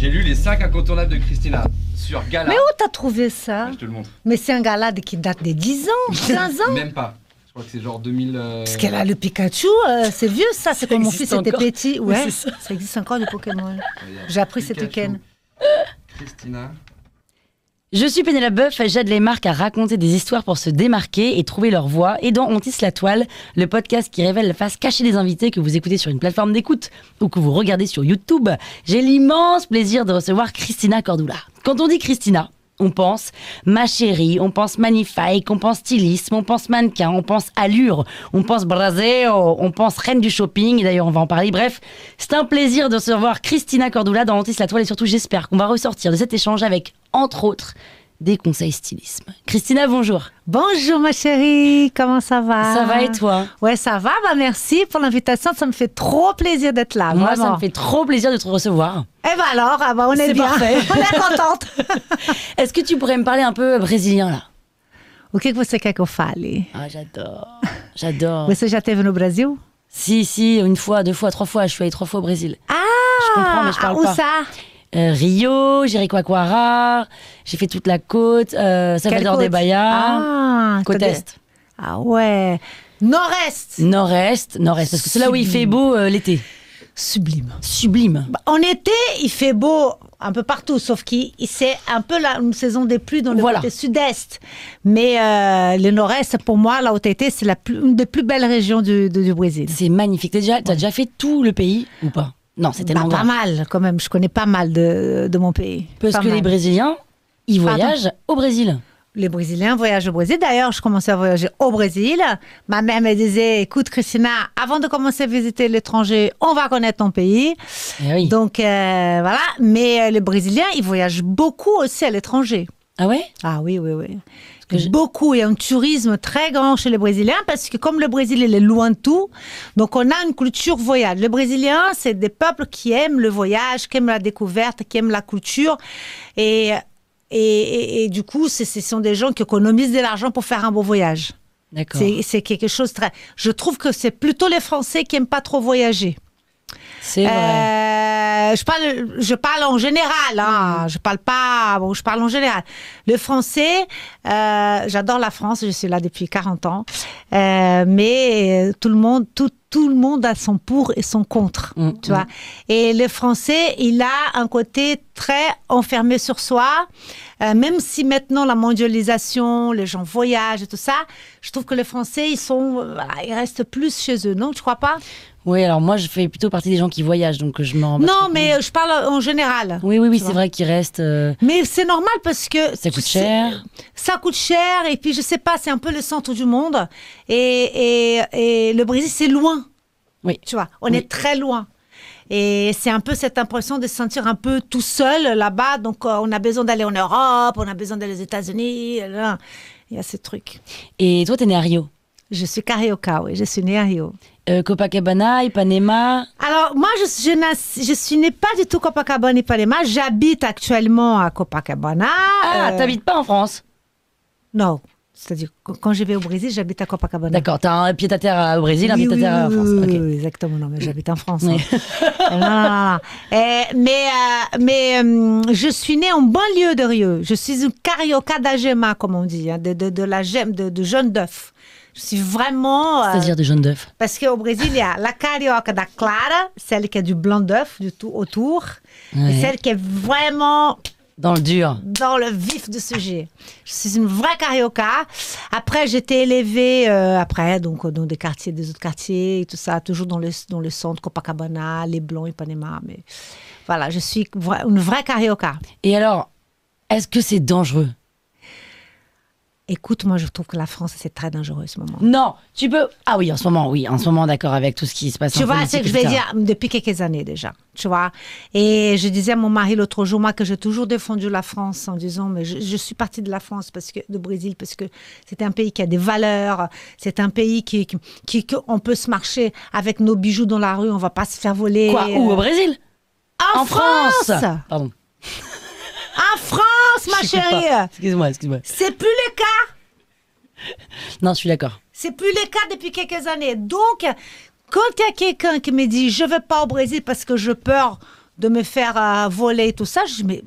J'ai lu les 5 incontournables de Christina sur Gala. Mais où t'as trouvé ça? Je te le montre. Mais c'est un gala qui date des 10 ans, 15 ans. Même pas. Je crois que c'est genre 2000... Parce qu'elle a le Pikachu, c'est vieux ça, c'est quand mon fils était petit. Ouais, Oui, ça existe encore, le Pokémon. J'ai appris cet week-end. Christina. Je suis Pénélope Boeuf, j'aide les marques à raconter des histoires pour se démarquer et trouver leur voix. Et dans On tisse la toile, le podcast qui révèle la face cachée des invités que vous écoutez sur une plateforme d'écoute ou que vous regardez sur YouTube, j'ai l'immense plaisir de recevoir Christina Cordula. Quand on dit Christina, on pense ma chérie, on pense magnifique, on pense stylisme, on pense mannequin, on pense allure, on pense braseo, on pense reine du shopping, et d'ailleurs on va en parler. Bref, c'est un plaisir de recevoir Christina Cordula dans On tisse la toile et surtout j'espère qu'on va ressortir de cet échange avec, entre autres, des conseils stylisme. Christina, bonjour. Bonjour ma chérie, comment ça va? Ça va et toi? Ouais, ça va, merci pour l'invitation, ça me fait trop plaisir d'être là. Moi, vraiment. ça me fait trop plaisir de te recevoir. Eh ben alors, on est C'est bien, parfait. on est contente. Est-ce que tu pourrais me parler un peu brésilien, là? O que você quer que eu fale? Ah, j'adore. Você já esteve no Brasil? Si, une fois, 2 fois, 3 fois, je suis allée 3 fois au Brésil. Ah, Je comprends, mais je parle où pas. ça? Rio, Jericoacoara, j'ai fait toute la côte, Salvador côte? de Bahia, Ah, côte c'est-à-dire- est. Ah ouais, nord-est. Nord-est, parce que c'est là où il fait beau l'été. Sublime. Sublime. En été, il fait beau un peu partout, sauf que c'est un peu une saison des pluies dans le Voilà. côté sud-est. Mais le nord-est, pour moi, là où tu étais, c'est une des plus belles régions du Brésil. C'est magnifique. T'as déjà fait tout le pays ou pas? Non, c'est tellement Pas grand. mal, quand même. Je connais pas mal de mon pays. Parce Pas que les mal. Brésiliens, ils Pardon. voyagent au Brésil. Les Brésiliens voyagent au Brésil. D'ailleurs, je commençais à voyager au Brésil. Ma mère me disait, écoute, Christina, avant de commencer à visiter l'étranger, on va connaître ton pays. Eh oui. Donc, voilà. Mais les Brésiliens, ils voyagent beaucoup aussi à l'étranger. Ah ouais? Ah oui. que Beaucoup. Il y a un tourisme très grand chez les Brésiliens parce que comme le Brésil, il est loin de tout, donc on a une culture voyage. Les Brésiliens, c'est des peuples qui aiment le voyage, qui aiment la découverte, qui aiment la culture. Et du coup, ce sont des gens qui économisent de l'argent pour faire un beau voyage. D'accord. C'est quelque chose de très... Je trouve que c'est plutôt les Français qui n'aiment pas trop voyager. C'est vrai. Je parle en général, hein. Je parle en général. Le français, j'adore la France, je suis là depuis 40 ans, mais tout le monde a son pour et son contre, tu vois. Et le français, il a un côté très enfermé sur soi, même si maintenant la mondialisation, les gens voyagent et tout ça, je trouve que les Français, ils restent plus chez eux, non, tu crois pas? Oui, alors moi, je fais plutôt partie des gens qui voyagent, donc je m'en rends pas Non, trop mais compte. je parle en général. Oui, Tu c'est vois. vrai qu'il reste... Mais c'est normal parce que... Ça coûte cher. Ça coûte cher et puis je sais pas, c'est un peu le centre du monde. Et le Brésil, c'est loin. Oui. Tu vois, on est très loin. Et c'est un peu cette impression de se sentir un peu tout seul là-bas. Donc on a besoin d'aller en Europe, on a besoin d'aller aux États-Unis. Là. Il y a ce truc. Et toi, t'es née à Rio. Je suis carioca, oui, je suis née à Rio. Copacabana, Ipanema. Alors, moi, je suis née pas du tout Copacabana, Ipanema. J'habite actuellement à Copacabana. Ah, t'habites pas en France? Non. C'est-à-dire, quand je vais au Brésil, j'habite à Copacabana. D'accord, t'as un pied-à-terre au Brésil, un Oui, pied-à-terre en France. oui, Ok. oui, exactement. Non, mais j'habite en France. Oui. Non. Mais je suis née en banlieue de Rio. Je suis une carioca da gema, comme on dit, hein, de la gemme, de jaune d'œuf. Je suis vraiment... C'est-à-dire de jaune d'œuf. Parce qu'au Brésil, il y a la carioca da clara, celle qui a du blanc d'œuf du tout autour, Ouais. et celle qui est vraiment Dans le dur. dans le vif du sujet. Je suis une vraie carioca. Après, j'étais élevée donc dans des autres quartiers et tout ça, toujours dans le centre, Copacabana, les Blancs, Ipanema. Mais voilà, je suis une vraie carioca. Et alors, est-ce que c'est dangereux? Écoute, moi, je trouve que la France, c'est très dangereux en ce moment. Non, tu peux... Ah oui, en ce moment, d'accord, avec tout ce qui se passe en Tu vois, politique, c'est que je vais etc. dire depuis quelques années déjà, tu vois. Et je disais à mon mari l'autre jour, moi, que j'ai toujours défendu la France en disant, mais je suis partie de la France, du Brésil, parce que c'est un pays qui a des valeurs, c'est un pays qui on peut se marcher avec nos bijoux dans la rue, on va pas se faire voler. Quoi? Où, au Brésil? En France. Pardon. En France, ma Je sais chérie. pas. Excuse-moi. C'est plus le cas. Non, je suis d'accord. C'est plus le cas depuis quelques années. Donc, quand il y a quelqu'un qui me dit, je veux pas au Brésil parce que j'ai peur de me faire voler et tout ça. Je dis, mais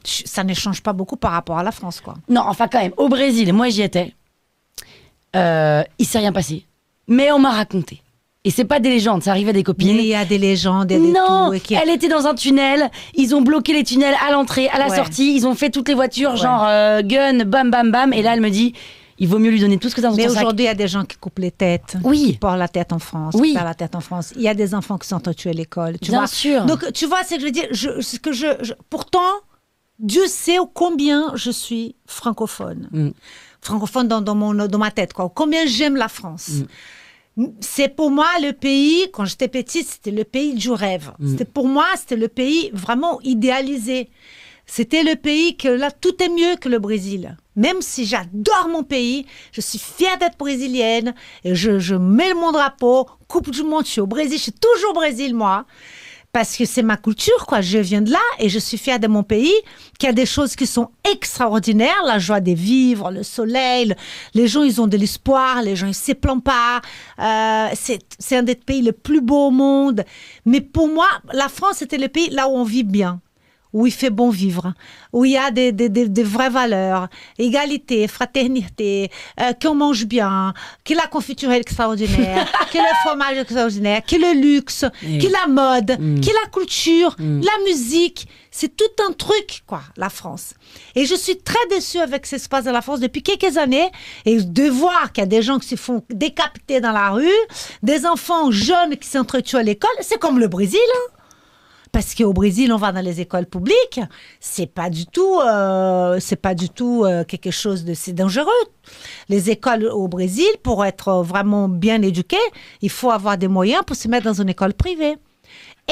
ça ne change pas beaucoup par rapport à la France, quoi. Non, enfin quand même, au Brésil, moi j'y étais. Il s'est rien passé. Mais on m'a raconté. Et c'est pas des légendes, ça arrivait à des copines. Mais il y a des légendes, il y a des non, tout. elle était dans un tunnel, ils ont bloqué les tunnels à l'entrée, à la sortie, ils ont fait toutes les voitures, genre gun, bam, bam, bam. Et là, elle me dit, il vaut mieux lui donner tout ce que t'as dans ton sac. Mais aujourd'hui, il y a des gens qui coupent les têtes, oui. qui portent la tête en France, oui. qui perdent la tête en France. Il y a des enfants qui sont tués à l'école. Bien sûr. Donc, tu vois, c'est que je veux dire, pourtant, Dieu sait combien je suis francophone. Francophone dans ma tête, quoi. Combien j'aime la France. C'est pour moi le pays, quand j'étais petite, c'était le pays du rêve. Pour moi, c'était le pays vraiment idéalisé. C'était le pays que là, tout est mieux que le Brésil. Même si j'adore mon pays, je suis fière d'être brésilienne et je mets mon drapeau, Coupe du Monde, je suis au Brésil, je suis toujours au Brésil, moi. Parce que c'est ma culture, quoi. Je viens de là et je suis fière de mon pays, qui a des choses qui sont extraordinaires, la joie de vivre, le soleil, les gens, ils ont de l'espoir, les gens, ils se plaignent pas. C'est un des pays les plus beaux au monde. Mais pour moi, la France, c'était le pays là où on vit bien, où il fait bon vivre, où il y a des vraies valeurs, égalité, fraternité, qu'on mange bien, que la confiture est extraordinaire, que le fromage est extraordinaire, que le luxe, que la mode, que la culture, la musique. C'est tout un truc, quoi, la France. Et je suis très déçue avec ce qui se passe dans la France depuis quelques années. Et de voir qu'il y a des gens qui se font décapiter dans la rue, des enfants jeunes qui s'entretuent à l'école, c'est comme le Brésil, hein. Parce qu'au Brésil, on va dans les écoles publiques, c'est pas du tout quelque chose de si dangereux. Les écoles au Brésil, pour être vraiment bien éduquées, il faut avoir des moyens pour se mettre dans une école privée.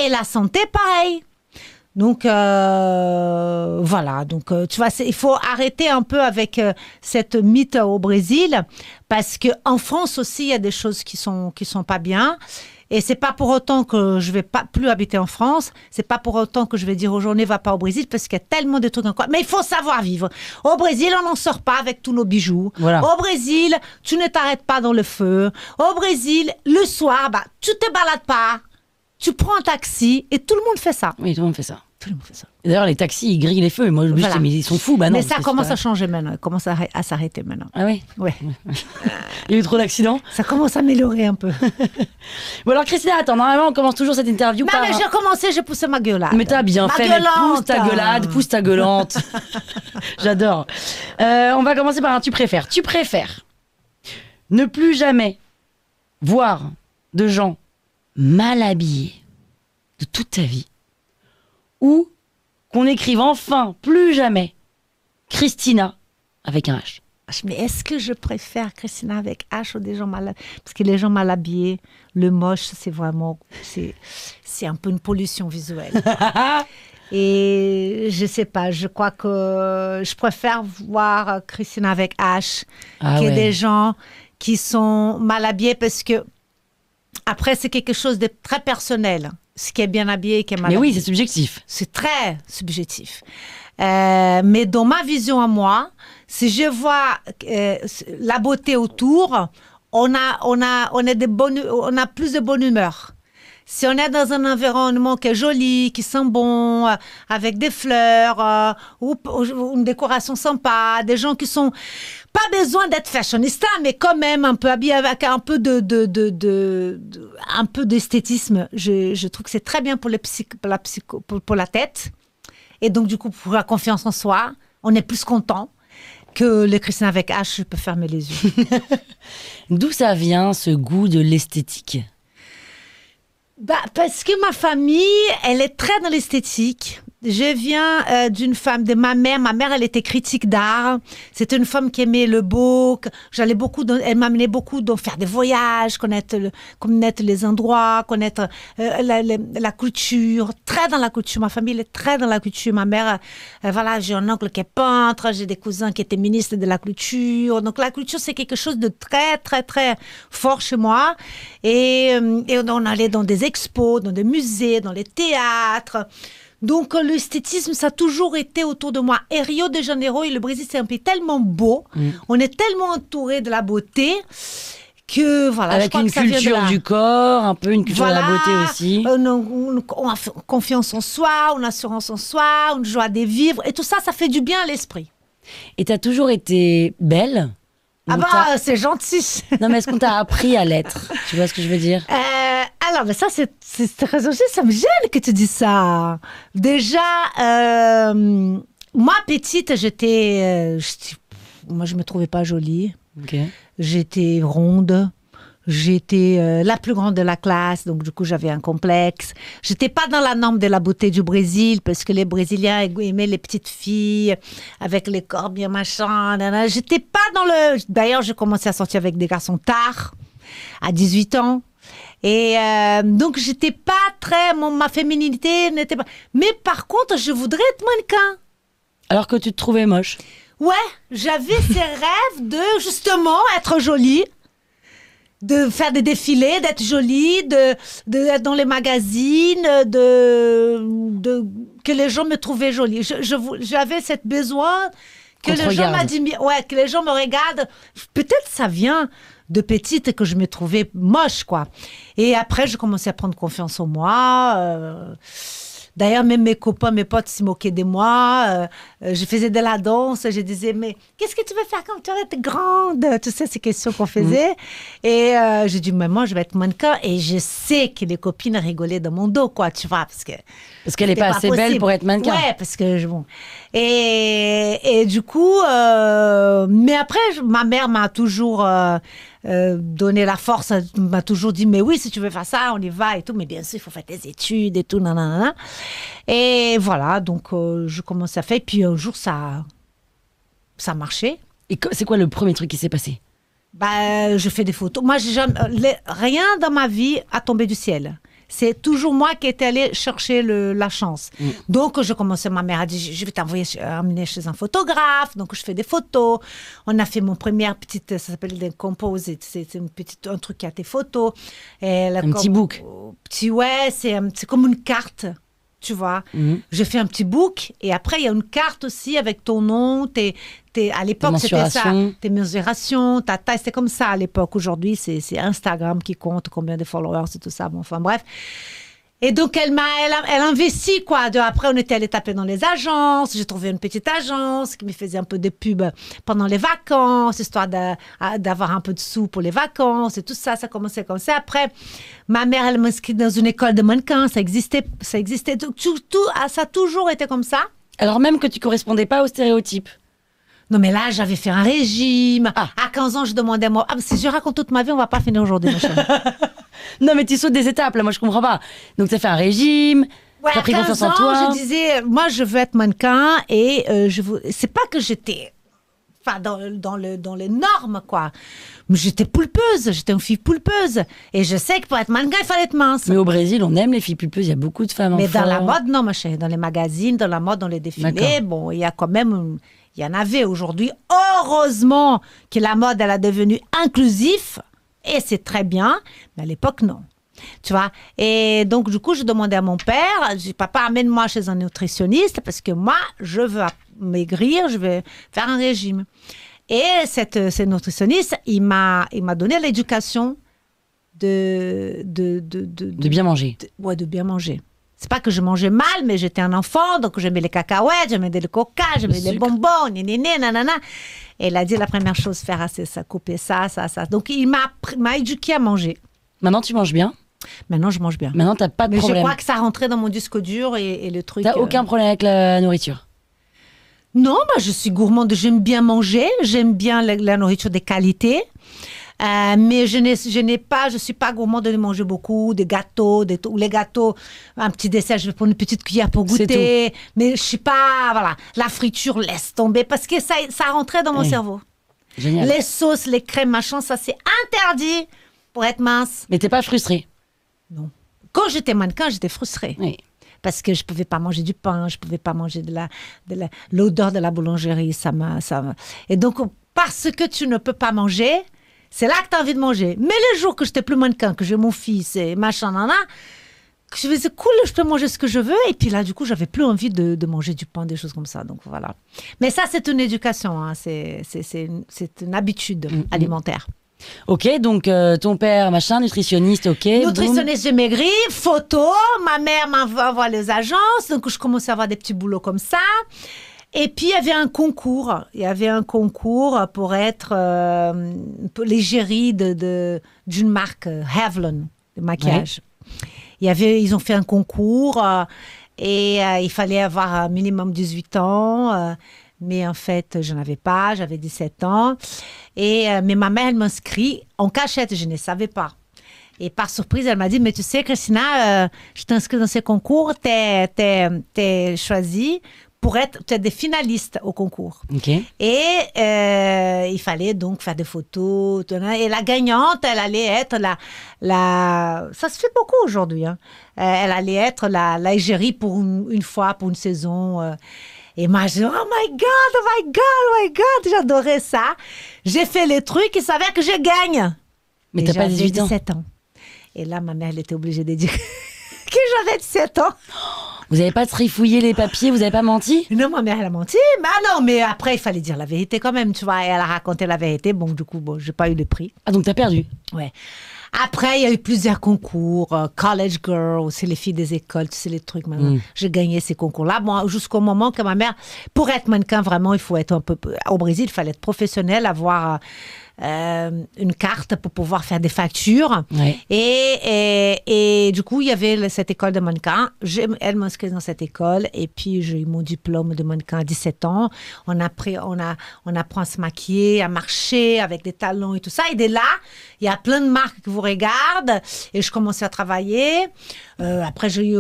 Et la santé, pareil. Donc, voilà. Donc, tu vois, il faut arrêter un peu avec cette mythe au Brésil, parce qu'en France aussi, il y a des choses qui sont pas bien. Et c'est pas pour autant que je vais pas plus habiter en France. C'est pas pour autant que je vais dire aux gens, ne va pas au Brésil, parce qu'il y a tellement de trucs encore. Mais il faut savoir vivre. Au Brésil, on n'en sort pas avec tous nos bijoux. Voilà. Au Brésil, tu ne t'arrêtes pas dans le feu. Au Brésil, le soir, tu te balades pas. Tu prends un taxi et tout le monde fait ça. Oui, tout le monde fait ça. Tout le monde fait ça. Et d'ailleurs, les taxis, ils grillent les feux. Et moi, je me dis, mais ils sont fous. Bah non, mais ça commence à changer maintenant. Ça commence à s'arrêter maintenant. Ah oui? Ouais. Il y a eu trop d'accidents? Ça commence à améliorer un peu. Bon, alors, Christina, attends, normalement, on commence toujours cette interview non, par... mais j'ai commencé, j'ai poussé ma gueulade. Mais t'as bien fait, mais pousse ta gueulade, pousse ta gueulante. J'adore. On va commencer par un tu préfères. Tu préfères ne plus jamais voir de gens mal habillés de toute ta vie, ou qu'on écrive enfin plus jamais Christina avec un H. Mais est-ce que je préfère Christina avec H ou des gens mal habillés? Parce que les gens mal habillés, le moche, c'est vraiment... C'est un peu une pollution visuelle. Et je sais pas, je crois que je préfère voir Christina avec H que des gens qui sont mal habillés, parce que après, c'est quelque chose de très personnel. Ce qui est bien habillé et qui est mal habillé. Mais oui, c'est subjectif. C'est très subjectif. Mais dans ma vision à moi, si je vois la beauté autour, on a plus de bonne humeur. Si on est dans un environnement qui est joli, qui sent bon, avec des fleurs, ou une décoration sympa, des gens qui sont pas besoin d'être fashionista, mais quand même un peu habillés avec un peu un peu d'esthétisme. Je trouve que c'est très bien pour la tête. Et donc, du coup, pour la confiance en soi, on est plus content que le Christina avec H, je peux fermer les yeux. D'où ça vient, ce goût de l'esthétique? Parce que ma famille, elle est très dans l'esthétique. Je viens d'une femme, de ma mère. Ma mère, elle était critique d'art. C'était une femme qui aimait le beau. Elle m'amenait beaucoup dans faire des voyages, connaître les endroits, connaître la culture. Très dans la culture. Ma famille, elle est très dans la culture. Ma mère, voilà, j'ai un oncle qui est peintre, j'ai des cousins qui étaient ministres de la culture. Donc la culture, c'est quelque chose de très, très, très fort chez moi. Et on allait dans des expos, dans des musées, dans les théâtres. Donc, l'esthétisme, ça a toujours été autour de moi. Et Rio de Janeiro et le Brésil, c'est un pays tellement beau. On est tellement entouré de la beauté que voilà. je Avec crois une que ça vient de culture là. du corps, un peu une culture de la beauté aussi. On a confiance en soi, une assurance en soi, une joie de vivre. Et tout ça, ça fait du bien à l'esprit. Et t'as toujours été belle? Ah Ou bah, c'est gentil. Non, mais est-ce qu'on t'a appris à l'être? Tu vois ce que je veux dire? Alors, mais ça, c'est très gentil. Ça me gêne que tu dis ça. Déjà, moi, petite, moi, je me trouvais pas jolie. Ok. J'étais ronde. J'étais la plus grande de la classe, donc du coup j'avais un complexe. J'étais pas dans la norme de la beauté du Brésil parce que les Brésiliens aimaient les petites filles avec les corps bien machin. Nanana. J'étais pas dans le. D'ailleurs, j'ai commencé à sortir avec des garçons tard, à 18 ans. Et donc j'étais pas très. Ma féminité n'était pas. Mais par contre, je voudrais être mannequin. Alors que tu te trouvais moche. Ouais, j'avais ces rêves de justement être jolie. De faire des défilés, d'être jolie, d'être dans les magazines, que les gens me trouvaient jolie. J'avais cette besoin que les gens m'admirent, que les gens me regardent. Peut-être ça vient de petite que je me trouvais moche, quoi. Et après, je commençais à prendre confiance en moi. D'ailleurs, même mes copains, mes potes se moquaient de moi. Je faisais de la danse. Je disais, mais qu'est-ce que tu veux faire quand tu vas être grande? Tu sais, ces questions qu'on faisait. Et j'ai dit, mais moi, je vais être mannequin. Et je sais que les copines rigolaient dans mon dos, quoi, tu vois. Parce qu'elle n'est pas assez belle pour être mannequin. Ouais, parce que bon. Et du coup, mais après, ma mère m'a toujours donné la force, m'a toujours dit, mais oui, si tu veux faire ça, on y va et tout. Mais bien sûr, il faut faire tes études et tout, nanana. Et voilà, donc je commençais à faire. Et puis un jour, ça marchait. Et c'est quoi le premier truc qui s'est passé? Bah, je fais des photos. Moi, rien dans ma vie a tombé du ciel. C'est toujours moi qui étais allée chercher la chance. Donc, je commençais, ma mère a dit, je vais emmener chez un photographe. Donc, je fais des photos. On a fait mon première petite, ça s'appelle des composites. C'est un truc qui a tes photos. Un petit book. Ouais, c'est comme une carte. Tu vois, je fais un petit book et après il y a une carte aussi avec ton nom, à l'époque c'était ça, tes mesurations, ta taille, c'était comme ça à l'époque. Aujourd'hui c'est Instagram qui compte combien de followers et tout ça. Bon, enfin bref. Et donc elle investit quoi. Après on était allé taper dans les agences. J'ai trouvé une petite agence qui me faisait un peu de pub pendant les vacances, histoire d'avoir un peu de sous pour les vacances et tout ça. Ça commençait comme ça. Après ma mère elle m'a inscrite dans une école de mannequins. Ça existait. Tout, ça a toujours été comme ça. Alors même que tu correspondais pas aux stéréotypes. Non, mais là, j'avais fait un régime. À 15 ans, je demandais à moi... si je raconte toute ma vie, on va pas finir aujourd'hui, ma chérie. Non, mais tu sautes des étapes, là, moi, je comprends pas. Donc, tu as fait un régime, tu as pris confiance en toi. Je disais, moi, je veux être mannequin et c'est pas que j'étais... Enfin, dans les normes, quoi. Mais j'étais poulpeuse, j'étais une fille poulpeuse. Et je sais que pour être mannequin, il fallait être mince. Mais au Brésil, on aime les filles pulpeuses, il y a beaucoup de femmes en forme. Mais dans la mode, non, ma chérie. Dans les magazines, dans la mode, dans les défilés, bon, il y a quand même... Il y en avait aujourd'hui. Heureusement que la mode, elle a devenu inclusive. Et c'est très bien. Mais à l'époque, non. Tu vois. Et donc, du coup, je demandais à mon père, je dis, papa, amène-moi chez un nutritionniste parce que moi, je veux maigrir, je vais faire un régime. Et ce nutritionniste, il m'a donné l'éducation de bien manger. De bien manger. C'est pas que je mangeais mal, mais j'étais un enfant, donc j'aimais les cacahuètes, j'aimais le coca, j'aimais les bonbons, nanana. Et il a dit la première chose à faire, c'est ça, couper ça. Donc il m'a éduqué à manger. Maintenant, tu manges bien? Maintenant, je mange bien. Maintenant, t'as pas de problème. Mais je crois que ça rentrait dans mon disque dur et le truc... T'as aucun problème avec la nourriture? Non, moi, je suis gourmande, j'aime bien manger, j'aime bien la nourriture de qualité. Mais je suis pas gourmande de manger beaucoup, des gâteaux, les gâteaux, un petit dessert, je vais prendre une petite cuillère pour goûter. Mais je suis pas, voilà, la friture, laisse tomber, parce que ça rentrait dans mon cerveau. Génial. Les sauces, les crèmes, machin, ça c'est interdit pour être mince. Mais t'es pas frustrée? Non. Quand j'étais mannequin, j'étais frustrée. Oui. Parce que je pouvais pas manger du pain, je pouvais pas manger l'odeur de la boulangerie, Et donc, parce que tu ne peux pas manger, c'est là que tu as envie de manger. Mais les jours que j'étais plus mannequin, que j'ai mon fils et machin, que je faisais cool, je peux manger ce que je veux. Et puis là, du coup, j'avais plus envie de manger du pain, des choses comme ça. Donc voilà. Mais ça, c'est une éducation. Hein. C'est une habitude alimentaire. Ok, donc ton père, machin, nutritionniste, ok. Nutritionniste, j'ai maigri, photo, ma mère m'envoie les agences, donc je commençais à avoir des petits boulots comme ça. Et puis, il y avait un concours. Il y avait un concours pour être l'égérie d'une marque, Havlon, de maquillage. Ils ont fait un concours et il fallait avoir un minimum 18 ans. Mais en fait, je n'avais pas, j'avais 17 ans. Mais ma mère, elle m'inscrit en cachette, je ne savais pas. Et par surprise, elle m'a dit, mais tu sais, Christina, je t'inscris dans ce concours, t'es choisie pour être des finalistes au concours. Okay. Et il fallait donc faire des photos. Et la gagnante, elle allait être ça se fait beaucoup aujourd'hui. Hein. Elle allait être l'égérie pour une fois, pour une saison. Et moi, je dis, oh my God, j'adorais ça. J'ai fait les trucs, il savait que je gagne. Mais t'as pas 18 ans. 17 ans. Et là, ma mère, elle était obligée de dire que j'avais 17 ans. Vous n'avez pas trifouillé les papiers, vous n'avez pas menti? Non, ma mère, elle a menti. Mais après, il fallait dire la vérité quand même, tu vois. Et elle a raconté la vérité. Bon, du coup, j'ai pas eu le prix. Ah, donc t'as perdu? Ouais. Après, il y a eu plusieurs concours. College Girl, c'est les filles des écoles, tu sais, les trucs maintenant. J'ai gagné ces concours-là. Bon, jusqu'au moment que ma mère, pour être mannequin, vraiment, il faut être un peu... Au Brésil, il fallait être professionnel, avoir... une carte pour pouvoir faire des factures. Ouais. Et du coup, il y avait cette école de mannequin. Elle m'a inscrite dans cette école et puis j'ai eu mon diplôme de mannequin à 17 ans. On apprend à se maquiller, à marcher avec des talons et tout ça. Et dès là, il y a plein de marques qui vous regardent et je commençais à travailler. Après, j'ai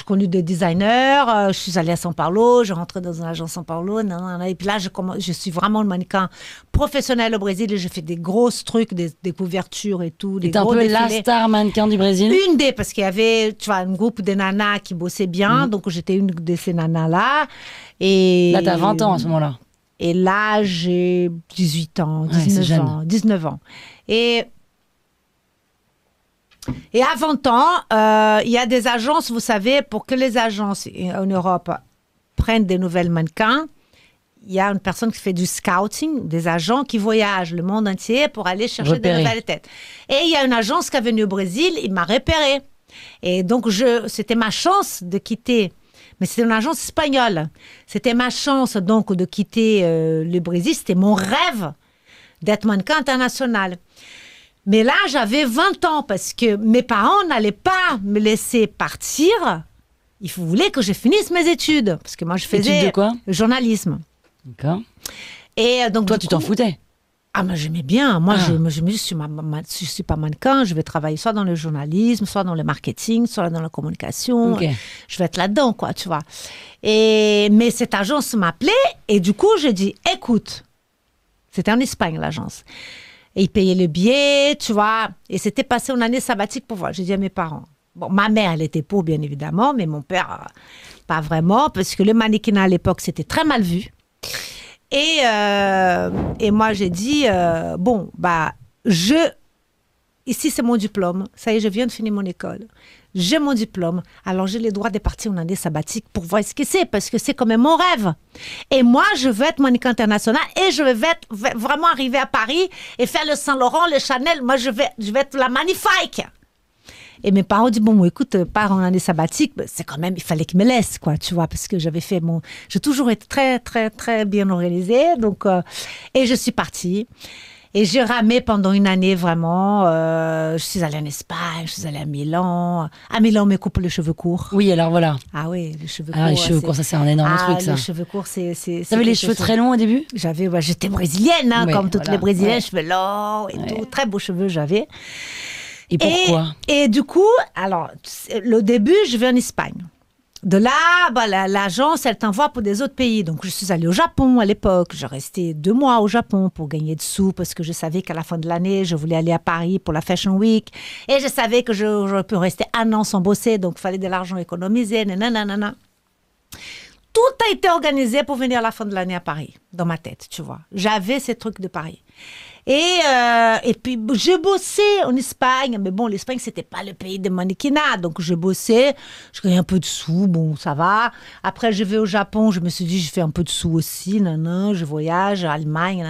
connu des designers. Je suis allée à São Paulo. Je rentrais dans une agence São Paulo. Et puis là, je suis vraiment le mannequin professionnel au Brésil et je fais des gros trucs, des couvertures et tout. T'es un peu défilés. la star mannequin du Brésil? Une des, parce qu'il y avait, tu vois, un groupe de nanas qui bossaient bien. Donc, j'étais une de ces nanas-là. Et là, t'as 20 ans à ce moment-là. Et là, j'ai 18 ans, 19 ans. Et à 20 ans, il y a des agences, vous savez, pour que les agences en Europe prennent des nouvelles mannequins, il y a une personne qui fait du scouting, des agents qui voyagent le monde entier pour aller chercher des nouvelles têtes. Et il y a une agence qui est venue au Brésil, il m'a repéré. Et donc, c'était ma chance de quitter. Mais c'était une agence espagnole. C'était ma chance donc de quitter le Brésil. C'était mon rêve d'être mannequin international. Mais là, j'avais 20 ans parce que mes parents n'allaient pas me laisser partir. Ils voulaient que je finisse mes études. Parce que moi, je faisais études de quoi? Journalisme. D'accord. Et donc, toi, tu t'en foutais? Ah, moi, j'aimais bien. Moi, je me dis, je suis pas mannequin, je vais travailler soit dans le journalisme, soit dans le marketing, soit dans la communication. Okay. Je vais être là-dedans, quoi, tu vois. Mais cette agence m'appelait et du coup, j'ai dit, écoute, c'était en Espagne, l'agence. Et ils payaient le billet, tu vois. Et c'était passé une année sabbatique pour voir. J'ai dit à mes parents. Bon, ma mère, elle était pour, bien évidemment, mais mon père, pas vraiment, parce que le mannequinat à l'époque, c'était très mal vu. Et moi, j'ai dit, ici, c'est mon diplôme. Ça y est, je viens de finir mon école. J'ai mon diplôme. Alors, j'ai le droit de partir en année sabbatique pour voir ce que c'est, parce que c'est quand même mon rêve. Et moi, je veux être mannequin international et je veux vraiment arriver à Paris et faire le Saint-Laurent, le Chanel. Moi, je vais être la magnifique. Et mes parents ont dit, bon, écoute, pars en année sabbatique, c'est quand même, il fallait qu'ils me laissent, quoi, tu vois, parce que j'ai toujours été très, très, très bien organisée, donc, et je suis partie. Et j'ai ramé pendant une année, vraiment. Je suis allée en Espagne, je suis allée à Milan. À Milan, on me coupe les cheveux courts. Oui, alors voilà. Ah oui, les cheveux courts. Alors les cheveux courts, ça c'est un énorme truc, ça. Les cheveux courts, c'est T'avais les cheveux très longs au début? J'étais brésilienne, hein, comme toutes les brésiliennes, cheveux longs et tout. Très beaux cheveux, j'avais. Et pourquoi? Et du coup, alors, le début, je vais en Espagne. De là, l'agence, elle t'envoie pour des autres pays. Donc, je suis allée au Japon à l'époque. J'ai resté 2 mois au Japon pour gagner de sous parce que je savais qu'à la fin de l'année, je voulais aller à Paris pour la Fashion Week. Et je savais que je peux rester 1 an sans bosser. Donc, il fallait de l'argent économisé. Nanana. Tout a été organisé pour venir à la fin de l'année à Paris, dans ma tête, tu vois. J'avais ces trucs de Paris. Et puis, je bossais en Espagne. Mais bon, l'Espagne, c'était pas le pays de mannequinat. Donc, je bossais. Je gagnais un peu de sous. Bon, ça va. Après, je vais au Japon. Je me suis dit, je fais un peu de sous aussi. Je voyage à Allemagne.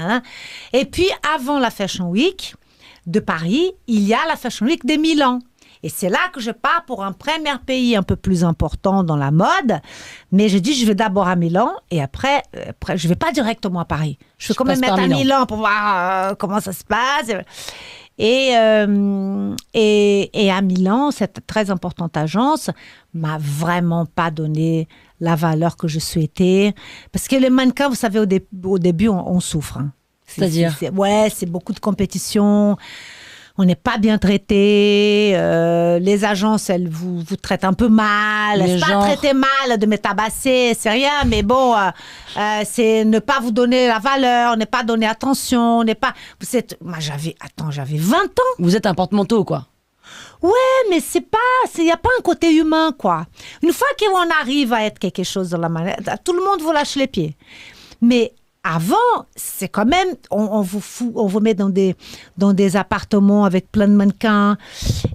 Et puis, avant la Fashion Week, de Paris, il y a la Fashion Week de Milan. Et c'est là que je pars pour un premier pays un peu plus important dans la mode. Mais je dis, je vais d'abord à Milan et après je vais pas directement à Paris. Je vais quand même mettre à Milan pour voir comment ça se passe. Et à Milan, cette très importante agence m'a vraiment pas donné la valeur que je souhaitais. Parce que les mannequins, vous savez, au début, on souffre. Hein. C'est-à-dire c'est beaucoup de compétition. On n'est pas bien traité. Les agences, elles vous traitent un peu mal. C'est pas traiter mal de me tabasser, c'est rien. Mais bon, c'est ne pas vous donner la valeur, ne pas donner attention, Moi, j'avais 20 ans. Vous êtes un porte-manteau, quoi. Ouais, mais il n'y a pas un côté humain, quoi. Une fois qu'on arrive à être quelque chose dans la manette, tout le monde vous lâche les pieds. Mais avant, c'est quand même, on vous met dans des appartements avec plein de mannequins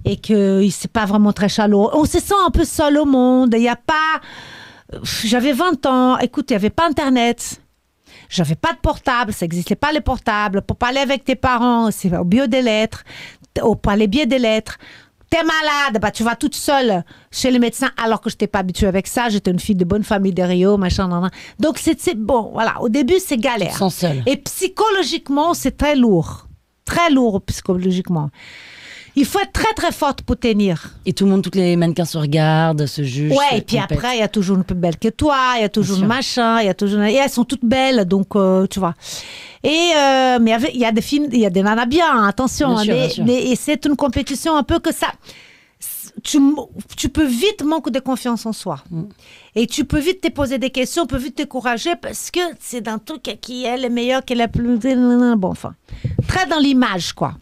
et que c'est pas vraiment très chaleureux. On se sent un peu seul au monde. Il y a pas, j'avais 20 ans. Écoute, il y avait pas Internet. J'avais pas de portable. Ça n'existait pas les portables. Pour parler avec tes parents, c'est au biais des lettres. Par les biais des lettres. T'es malade, bah tu vas toute seule chez le médecin alors que je n'étais pas habituée avec ça. J'étais une fille de bonne famille de Rio, machin, nan, nan. Donc c'est bon, voilà. Au début, c'est galère. Sans seul. Et psychologiquement, c'est très lourd. Très lourd psychologiquement. Il faut être très, très forte pour tenir. Et tout le monde, toutes les mannequins se regardent, se jugent. Ouais, et puis après, il y a toujours une plus belle que toi, il y a toujours un machin, et elles sont toutes belles, donc tu vois. Mais il y a des filles, il y a des nanas bien, hein, attention. Bien sûr. Et c'est une compétition un peu que ça. Tu peux vite manquer de confiance en soi. Et tu peux vite te poser des questions, tu peux vite te décourager parce que c'est un truc qui est le meilleur, qui est la plus. Bon, enfin. Très dans l'image, quoi.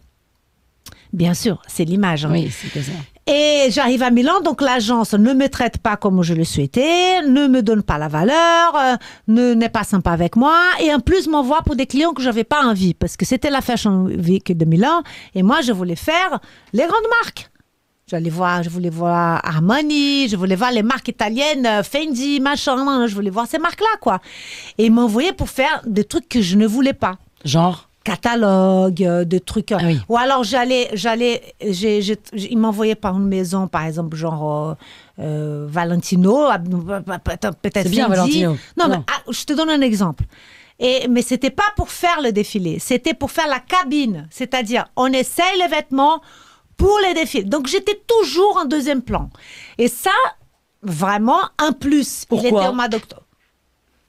Bien sûr, c'est l'image. Hein. Oui, c'est que ça. Et j'arrive à Milan, donc l'agence ne me traite pas comme je le souhaitais, ne me donne pas la valeur, n'est pas sympa avec moi, et en plus m'envoie pour des clients que j'avais pas envie, parce que c'était la Fashion Week de Milan, et moi je voulais faire les grandes marques. Je voulais voir Armani, je voulais voir les marques italiennes, Fendi, machin, je voulais voir ces marques-là, quoi. Et ils m'envoyaient pour faire des trucs que je ne voulais pas. Genre catalogue, de trucs. Ah oui. Ou alors ils m'envoyaient par une maison, par exemple, genre Valentino, peut-être c'est bien Fendi. Valentino. Non. Mais je te donne un exemple. Mais c'était pas pour faire le défilé, c'était pour faire la cabine. C'est-à-dire, on essaye les vêtements pour les défilés. Donc, j'étais toujours en deuxième plan. Et ça, vraiment, un plus. Pourquoi ? Il était au mois d'octobre.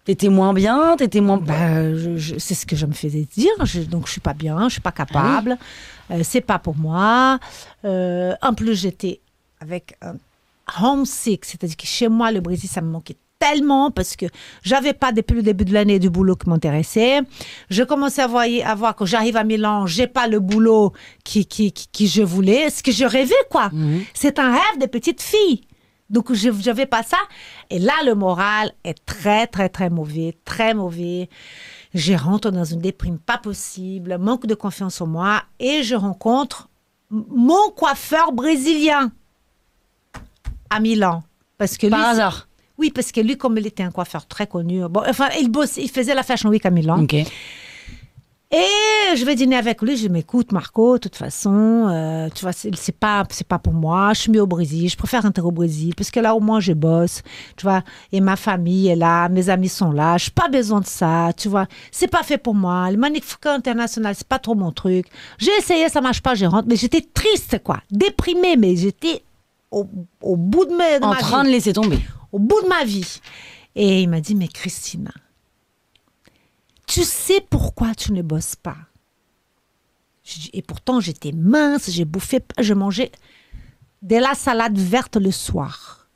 T'étais moins bien, c'est ce que je me faisais dire. Donc, je suis pas bien, je suis pas capable. Ah oui. C'est pas pour moi. En plus, j'étais avec un homesick, c'est-à-dire que chez moi, le Brésil, ça me manquait tellement parce que j'avais pas depuis le début de l'année du boulot qui m'intéressait. Je commençais à voir que j'arrive à Milan, j'ai pas le boulot qui je voulais, ce que je rêvais, quoi. C'est un rêve de petite fille. Donc, je n'avais pas ça. Et là, le moral est très, très, très mauvais. Très mauvais. Je rentre dans une déprime pas possible, manque de confiance en moi. Et je rencontre mon coiffeur brésilien à Milan. Parce que par hasard. Oui, parce que lui, comme il était un coiffeur très connu, il faisait la Fashion Week à Milan. Okay. Et je vais dîner avec lui. Je m'écoute, Marco, de toute façon, tu vois, c'est pas pour moi. Je suis mieux au Brésil. Je préfère rentrer au Brésil parce que là, au moins, je bosse, tu vois. Et ma famille est là, mes amis sont là. Je n'ai pas besoin de ça, tu vois. C'est pas fait pour moi. Le mannequin international, c'est pas trop mon truc. J'ai essayé, ça marche pas, je rentre. Mais j'étais triste, quoi. Déprimée, mais j'étais au bout de ma vie. En train de laisser tomber. Au bout de ma vie. Et il m'a dit, mais Christina, tu sais pourquoi tu ne bosses pas? Et pourtant, j'étais mince, je mangeais de la salade verte le soir,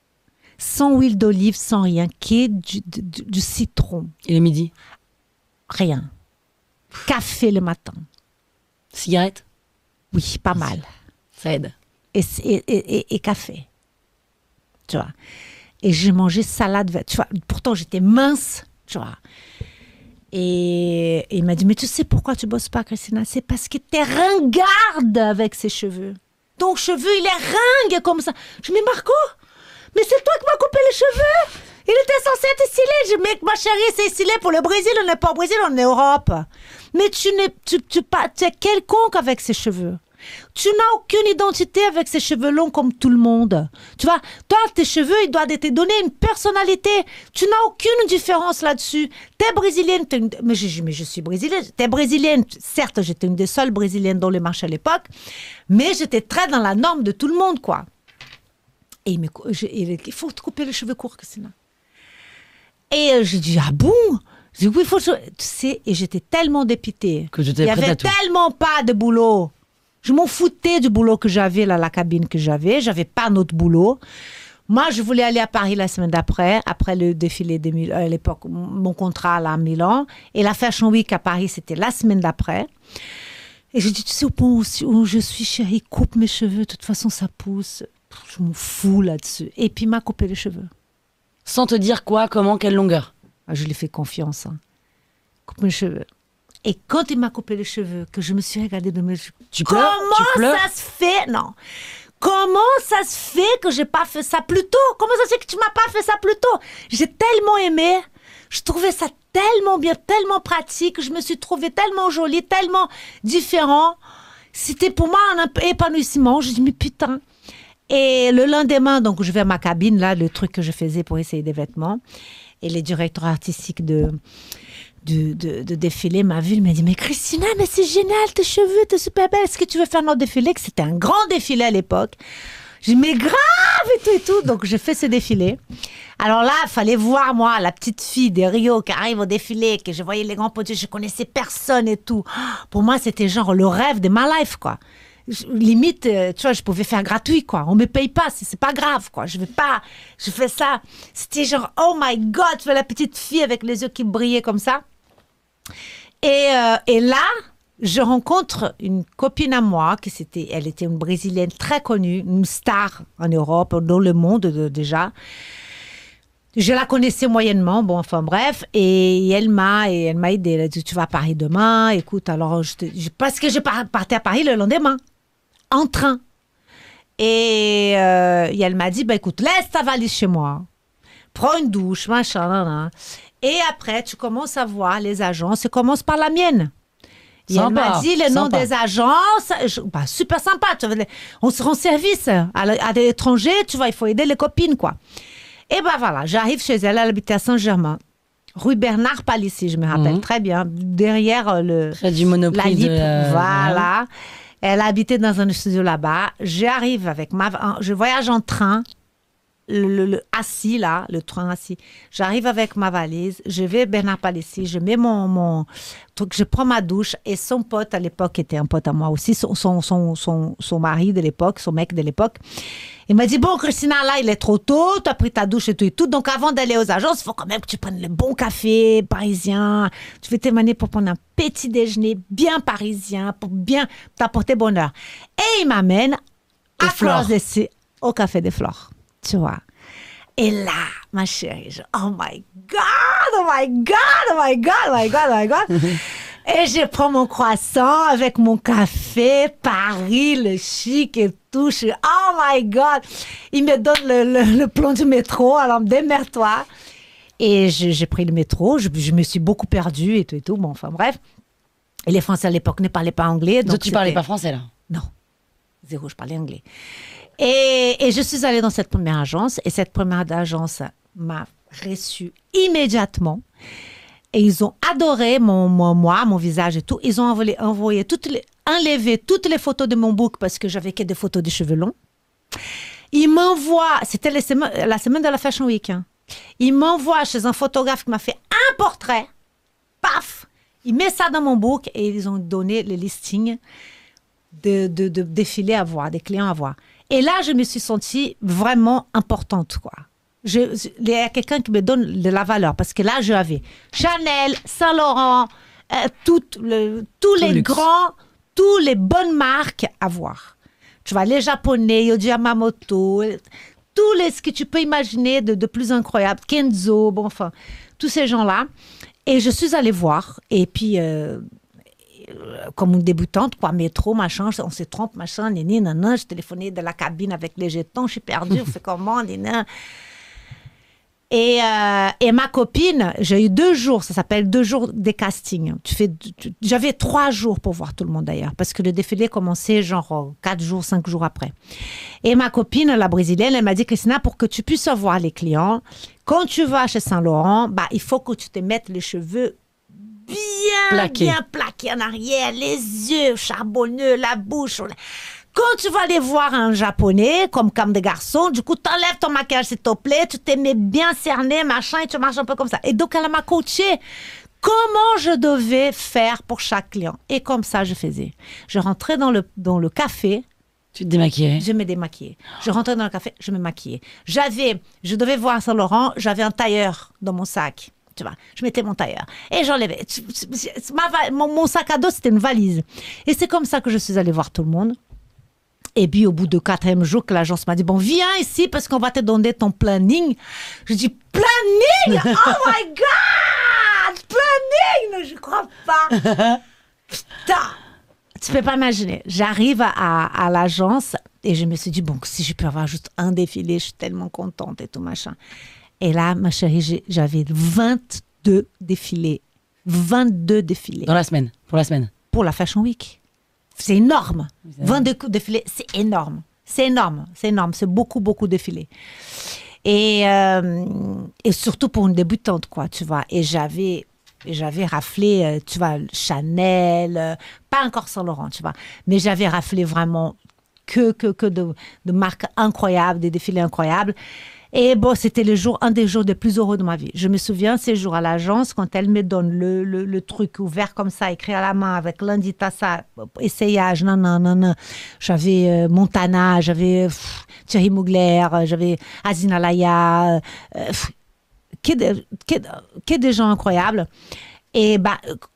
sans huile d'olive, sans rien, du citron. Et le midi? Rien. Café le matin. Cigarette? Oui, pas mal. Ça aide. Et café. Tu vois. Et je mangeais salade verte. Tu vois, pourtant, j'étais mince, tu vois. Et il m'a dit, mais tu sais pourquoi tu bosses pas, Christina? C'est parce que t'es ringarde avec ces cheveux. Ton cheveu, il est ringue comme ça. Je me dis, Marco, mais c'est toi qui m'as coupé les cheveux. Il était censé être stylé. Je dis, mais ma chérie, c'est stylé pour le Brésil. On n'est pas au Brésil, on est en Europe. Mais tu es quelconque avec ces cheveux. Tu n'as aucune identité avec ces cheveux longs comme tout le monde. Tu vois, toi, tes cheveux, ils doivent te donner une personnalité. Tu n'as aucune différence là-dessus. T'es brésilienne, mais je suis brésilienne. T'es brésilienne, certes, j'étais une des seules brésiliennes dans le marché à l'époque, mais j'étais très dans la norme de tout le monde, quoi. Et il faut te couper les cheveux courts, Christina. Et j'ai dit, ah bon? J'ai dit, oui, il faut... Tu sais, et j'étais tellement dépitée. Que je Il n'y avait tellement pas de boulot. Je m'en foutais du boulot que j'avais, là, la cabine que j'avais. Je n'avais pas notre boulot. Moi, je voulais aller à Paris la semaine d'après, après le défilé à l'époque, mon contrat là, à Milan. Et la Fashion Week à Paris, c'était la semaine d'après. Et j'ai dit, tu sais, au point où je suis, chérie, coupe mes cheveux. De toute façon, ça pousse. Je m'en fous là-dessus. Et puis, il m'a coupé les cheveux. Sans te dire quoi, comment, quelle longueur? Je lui ai fait confiance. Hein. Coupe mes cheveux. Et quand il m'a coupé les cheveux, que je me suis regardée de mes cheveux. Comment ça se fait? Non. Comment ça se fait que j'ai pas fait ça plus tôt? Comment ça se fait que tu m'as pas fait ça plus tôt? J'ai tellement aimé. Je trouvais ça tellement bien, tellement pratique. Je me suis trouvée tellement jolie, tellement différent. C'était pour moi un épanouissement. Je dis, mais putain. Et le lendemain, donc, je vais à ma cabine, là, le truc que je faisais pour essayer des vêtements. Et le directeur artistique de défilé m'a vu, il m'a dit, mais Christina, mais c'est génial, tes cheveux, t'es super belle, est-ce que tu veux faire notre défilé? Que c'était un grand défilé à l'époque. J'ai dit, mais grave, et tout. Donc, j'ai fait ce défilé. Alors là, il fallait voir, moi, la petite fille de Rio qui arrive au défilé, que je voyais les grands poteaux, je connaissais personne et tout. Pour moi, c'était genre le rêve de ma life, quoi. Limite, tu vois, je pouvais faire gratuit, quoi. On me paye pas, c'est pas grave, quoi. Je fais ça. C'était genre, oh my God, tu vois la petite fille avec les yeux qui brillaient comme ça. Et là, je rencontre une copine à moi, elle était une Brésilienne très connue, une star en Europe, dans le monde déjà. Je la connaissais moyennement, bon, enfin bref, et elle m'a aidé. Elle a dit, tu vas à Paris demain, écoute, alors, parce que je partais à Paris le lendemain, en train. Et elle m'a dit, bah, écoute, laisse ta valise chez moi, prends une douche, machin, nan. Et après, tu commences à voir les agences, et commence par la mienne. Et elle m'a dit le nom des agences, super sympa, tu vois, on se rend service à l'étranger, tu vois, il faut aider les copines, quoi. Et ben voilà, j'arrive chez elle, elle habitait à Saint-Germain, rue Bernard Palissy, je me rappelle très bien, derrière du Monoprix la LIP, voilà. Elle habitait dans un studio là-bas. J'arrive avec je voyage en train, assis là, le train assis. J'arrive avec ma valise, je vais Bernard Palissy, je mets mon truc, je prends ma douche et son pote à l'époque était un pote à moi aussi, son mari de l'époque, son mec de l'époque. Il m'a dit, bon, Christina, là, il est trop tôt, tu as pris ta douche et tout. Donc, avant d'aller aux agences, il faut quand même que tu prennes le bon café parisien. Tu vas t'émaner pour prendre un petit déjeuner bien parisien, pour bien t'apporter bonheur. Et il m'amène au Café des Flores, tu vois. Et là, ma chérie, oh my God, oh my God, oh my God, oh my God, oh my God. Et je prends mon croissant avec mon café, Paris, le chic et tout. Je suis, oh my God. Il me donne le plan du métro, alors démerde-toi. Et j'ai pris le métro, je me suis beaucoup perdue et tout. Bon, enfin bref. Et les Français à l'époque ne parlaient pas anglais. Donc tu parlais pas français là? Non, zéro, je parlais anglais. Et je suis allée dans cette première agence. Et cette première agence m'a reçue immédiatement. Et ils ont adoré mon visage et tout. Ils ont enlevé toutes les photos de mon book parce que j'avais que des photos de cheveux longs. Ils m'envoient, c'était la semaine de la Fashion Week. Hein. Ils m'envoient chez un photographe qui m'a fait un portrait. Paf! Il met ça dans mon book et ils ont donné le listing de défilés à voir, des clients à voir. Et là, je me suis sentie vraiment importante, quoi. Il y a quelqu'un qui me donne de la valeur parce que là, j'avais Chanel, Saint-Laurent, tous les grands, tous les bonnes marques à voir. Tu vois, les Japonais, Yohji Yamamoto, ce que tu peux imaginer de plus incroyable, Kenzo, bon, enfin, tous ces gens-là. Et je suis allée voir. Et puis, comme une débutante, quoi, métro, machin, on se trompe, machin, je téléphonais de la cabine avec les jetons, je suis perdue, on fait comment, Et ma copine, j'ai eu 2 jours, ça s'appelle 2 jours des castings. J'avais 3 jours pour voir tout le monde d'ailleurs, parce que le défilé commençait genre 4 jours, 5 jours après. Et ma copine, la brésilienne, elle m'a dit, Christina, pour que tu puisses voir les clients, quand tu vas chez Saint-Laurent, il faut que tu te mettes les cheveux bien plaqués en arrière, les yeux charbonneux, la bouche. Quand tu vas aller voir un japonais, comme des garçons, du coup, t'enlèves ton maquillage, s'il te plaît, tu te mets bien cerné, machin, et tu marches un peu comme ça. Et donc, elle m'a coaché comment je devais faire pour chaque client. Et comme ça, je faisais. Je rentrais dans le café. Tu te démaquillais? Je me démaquillais. Je rentrais dans le café, je me maquillais. Je devais voir Saint-Laurent, j'avais un tailleur dans mon sac. Tu vois, je mettais mon tailleur et j'enlevais. Mon sac à dos, c'était une valise. Et c'est comme ça que je suis allée voir tout le monde. Et puis, au bout du 4e jour, que l'agence m'a dit, bon, viens ici parce qu'on va te donner ton planning. Je dis, planning? Oh my God! Planning? Je crois pas. Putain! Tu peux pas imaginer. J'arrive à l'agence et je me suis dit, bon, si je peux avoir juste un défilé, je suis tellement contente et tout machin. Et là, ma chérie, j'avais 22 défilés. 22 défilés. Dans la semaine? Pour la semaine? Pour la Fashion Week. C'est énorme. 22 défilés, c'est énorme. C'est énorme. C'est énorme. C'est beaucoup, beaucoup défilés. Et surtout pour une débutante, quoi, tu vois. Et j'avais raflé, tu vois, Chanel, pas encore Saint Laurent, tu vois. Mais j'avais raflé vraiment que de marques incroyables, des défilés incroyables. Et bon, c'était un des jours les plus heureux de ma vie. Je me souviens ces jours à l'agence, quand elle me donne le truc ouvert comme ça, écrit à la main, avec lundi ça, essayage, non. J'avais Montana, j'avais Thierry Mugler, j'avais Azina Laya, que des gens incroyables. Et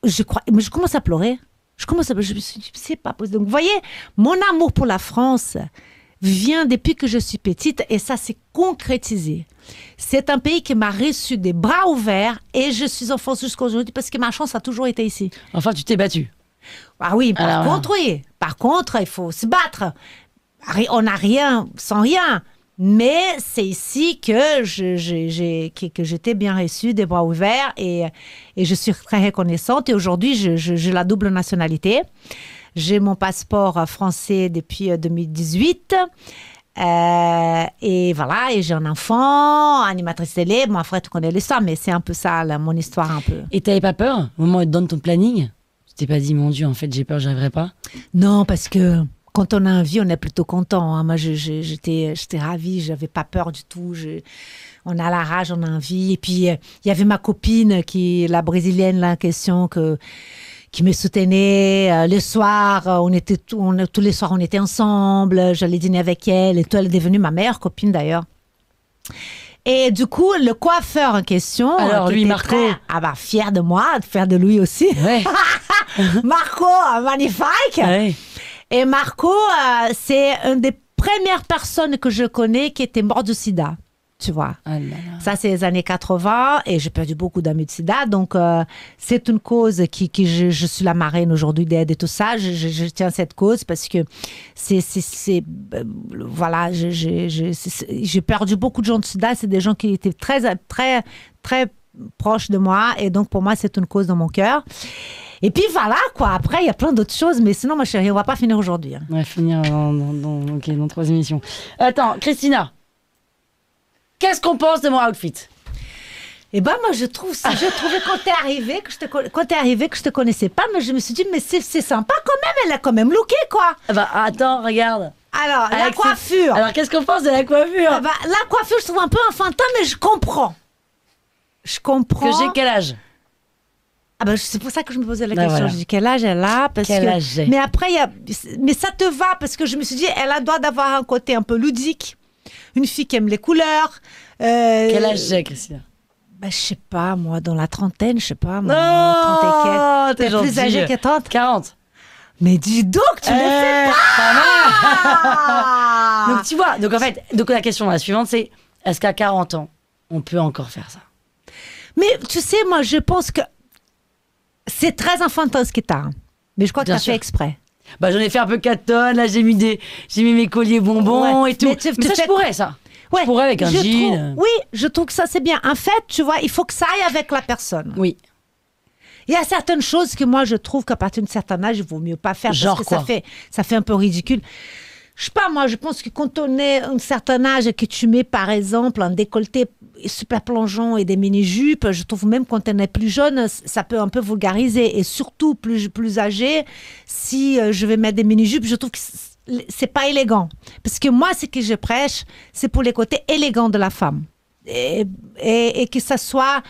je commence à pleurer. Je me suis dit, c'est pas possible. Donc, vous voyez, mon amour pour la France vient depuis que je suis petite et ça s'est concrétisé. C'est un pays qui m'a reçu des bras ouverts et je suis en France jusqu'à aujourd'hui parce que ma chance a toujours été ici. Enfin, tu t'es battue. Ah oui, par contre, il faut se battre. On n'a rien sans rien. Mais c'est ici que j'étais bien reçue, des bras ouverts et je suis très reconnaissante. Et aujourd'hui, j'ai la double nationalité. J'ai mon passeport français depuis 2018. Et voilà, et j'ai un enfant, animatrice télé. Bon, après, tu connais l'histoire, mais c'est un peu ça, mon histoire un peu. Et t'avais pas peur au moment où ils te donnent ton planning? Tu t'es pas dit, mon Dieu, en fait, j'ai peur, j'y arriverai pas? Non, parce que quand on a envie, on est plutôt content. Hein. Moi, j'étais ravie, j'avais pas peur du tout. On a la rage, on a envie. Et puis, il y avait ma copine, la brésilienne, là, en question, qui me soutenait. Le soir, tous les soirs, on était ensemble. J'allais dîner avec elle. Et tout, elle est devenue ma meilleure copine, d'ailleurs. Et du coup, le coiffeur en question... Alors, lui, Marco... fier de moi, fier de lui aussi. Ouais. Marco, magnifique. Ouais. Et Marco, c'est une des premières personnes que je connais qui était mort du sida, tu vois. Oh là là. Ça, c'est les années 80 et j'ai perdu beaucoup d'amis de sida. Donc, c'est une cause je suis la marraine aujourd'hui d'aide et tout ça. Je tiens cette cause parce que voilà, j'ai perdu beaucoup de gens de sida. C'est des gens qui étaient très, très, très proches de moi. Et donc, pour moi, c'est une cause dans mon cœur. Et puis voilà, quoi. Après, il y a plein d'autres choses. Mais sinon, ma chérie, on va pas finir aujourd'hui. Hein. On va finir dans 3 émissions. Attends, Christina. Qu'est-ce qu'on pense de mon outfit? Eh ben, moi, je trouvais quand t'es arrivée, que je te connaissais pas, mais je me suis dit, mais c'est sympa quand même. Elle a quand même looké, quoi. Attends, regarde. Alors, la coiffure. Alors, qu'est-ce qu'on pense de la coiffure? La coiffure, je trouve un peu enfantin, mais je comprends. Que j'ai quel âge? C'est pour ça que je me posais la question. Voilà. Je dis quel âge elle a âge j'ai? Mais après, mais ça te va parce que je me suis dit, elle doit d'avoir un côté un peu ludique. Une fille qui aime les couleurs. Quel âge j'ai, Christina? Je sais pas, moi, dans la trentaine, je sais pas. Moi, non, t'es plus âgée que 30? 40. Mais dis donc, tu le fais pas. Donc, tu vois, donc en fait, la question la suivante, c'est est-ce qu'à 40 ans, on peut encore faire ça? Mais tu sais, moi, je pense que c'est très enfantin ce que t'as. Mais je crois que t'as fait exprès. J'en ai fait un peu 4 tonnes, là j'ai mis mes colliers bonbons et tout. Mais ça, je pourrais, ça. Ouais, Je pourrais avec un je jean. trouve- oui, je trouve que ça c'est bien. En fait, tu vois, il faut que ça aille avec la personne. Oui. Il y a certaines choses que moi je trouve qu'à partir d'un certain âge, il vaut mieux pas faire Genre parce que quoi ça fait un peu ridicule. Je sais pas, moi, je pense que quand on est un certain âge et que tu mets, par exemple, un décolleté super plongeant et des mini-jupes, je trouve même quand on est plus jeune, ça peut un peu vulgariser. Et surtout, plus âgé, si je vais mettre des mini-jupes, je trouve que c'est pas élégant. Parce que moi, ce que je prêche, c'est pour les côtés élégants de la femme. Et que ça soit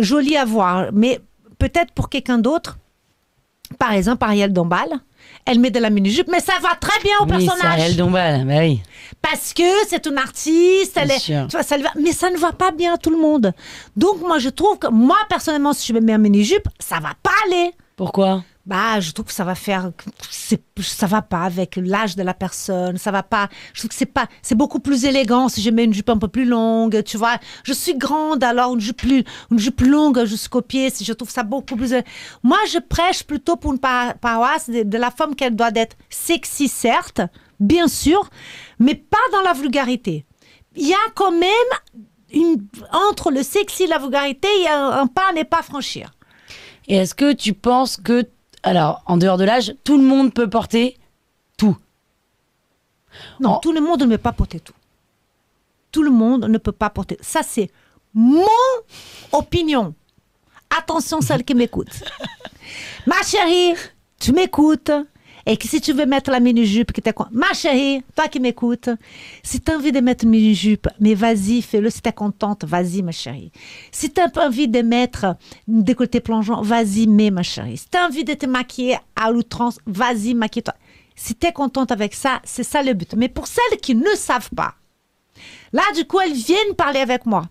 joli à voir. Mais peut-être pour quelqu'un d'autre, par exemple, Ariel Dombal, elle met de la mini-jupe, mais ça va très bien au Oui, c'est personnage. Ariel Dombal, bah oui. Parce que c'est une artiste, Bien sûr. tu vois, ça lui va, mais ça ne va pas bien à tout le monde. Donc moi, je trouve que moi, personnellement, si je me mets un mini-jupe, ça va pas aller. Pourquoi? Bah, je trouve que ça va faire, ça va pas avec l'âge de la personne, ça va pas. Je trouve que c'est beaucoup plus élégant si je mets une jupe un peu plus longue, tu vois. Je suis grande, alors une jupe longue jusqu'aux pieds, si je trouve ça beaucoup plus. Moi, je prêche plutôt pour une paroisse de la femme qu'elle doit être sexy, certes, bien sûr, mais pas dans la vulgarité. Il y a quand même entre le sexy et la vulgarité, il y a un pas à ne pas franchir. Et est-ce que tu penses que, alors, en dehors de l'âge, tout le monde peut porter tout? Non, Oh. tout le monde ne peut pas porter tout. Tout le monde ne peut pas porter. Ça, c'est mon opinion. Attention, celle qui m'écoute. Ma chérie, tu m'écoutes. Et que si tu veux mettre la mini-jupe, ma chérie, toi qui m'écoutes, si tu as envie de mettre une mini-jupe, mais vas-y, fais-le. Si tu es contente, vas-y, ma chérie. Si tu as envie de mettre un décolleté plongeant, vas-y, mets, ma chérie. Si tu as envie de te maquiller à l'outrance, vas-y, maquille-toi. Si tu es contente avec ça, c'est ça le but. Mais pour celles qui ne savent pas, là, du coup, elles viennent parler avec moi.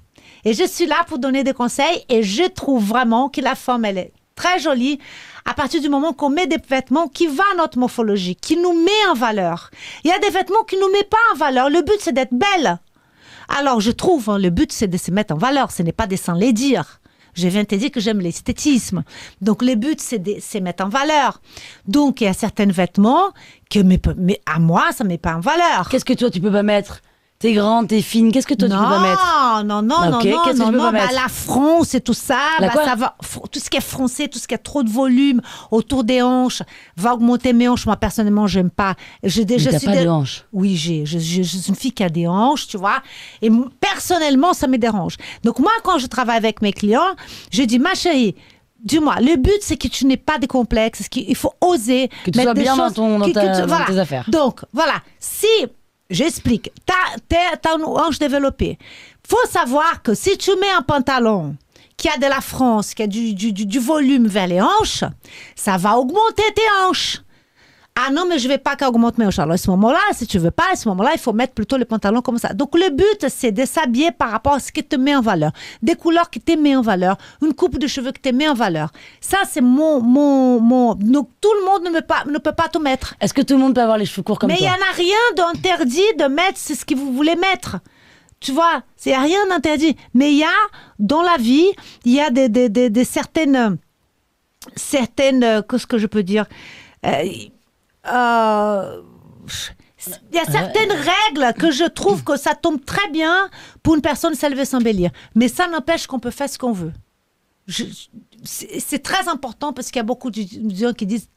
Et je suis là pour donner des conseils. Et je trouve vraiment que la femme, elle est très jolie à partir du moment qu'on met des vêtements qui vont à notre morphologie, qui nous met en valeur. Il y a des vêtements qui ne nous mettent pas en valeur. Le but, c'est d'être belle. Alors, je trouve, le but, c'est de se mettre en valeur. Ce n'est pas de s'en les dire. Je viens de te dire que j'aime l'esthétisme. Donc, le but, c'est de se mettre en valeur. Donc, il y a certains vêtements que, mais à moi, ça ne met pas en valeur. Qu'est-ce que toi, tu peux pas mettre? T'es grande, t'es fine, qu'est-ce que toi, tu peux pas mettre? Non, non, Ok, non, qu'est-ce que tu peux pas mettre? la fronce et tout ça, La quoi? ça va, tout ce qui est froncé, tout ce qui a trop de volume autour des hanches, va augmenter mes hanches. Moi, personnellement, j'aime pas. Mais t'as pas de hanches. Oui, je suis une fille qui a des hanches, tu vois. Et personnellement, ça me dérange. Donc, moi, quand je travaille avec mes clients, je dis, ma chérie, dis-moi, le but, c'est que tu n'aies pas de complexe, qu'il faut oser Que tu mettre sois des bien choses dans voilà. dans tes affaires. Donc, voilà, si, j'explique, t'as une hanche développée. Faut savoir que si tu mets un pantalon qui a de la France, qui a du volume vers les hanches, ça va augmenter tes hanches. Ah non, mais je ne vais pas qu'augmenter mes hanches. Alors, à ce moment-là, si tu ne veux pas, à ce moment-là, il faut mettre plutôt les pantalons comme ça. Donc, le but, c'est de s'habiller par rapport à ce qui te met en valeur. Des couleurs qui te met en valeur. Une coupe de cheveux qui te met en valeur. Ça, c'est mon... Donc, tout le monde ne peut pas tout mettre. Est-ce que tout le monde peut avoir les cheveux courts comme Mais il toi? n'y en a rien d'interdit de mettre ce que vous voulez mettre. Tu vois, c'est rien d'interdit. Mais il y a, dans la vie, il y a des certaines... Qu'est-ce que je peux dire il y a certaines règles que je trouve que ça tombe très bien pour une personne s'élever s'embellir. Mais ça n'empêche qu'on peut faire ce qu'on veut. C'est très important parce qu'il y a beaucoup de gens qui disent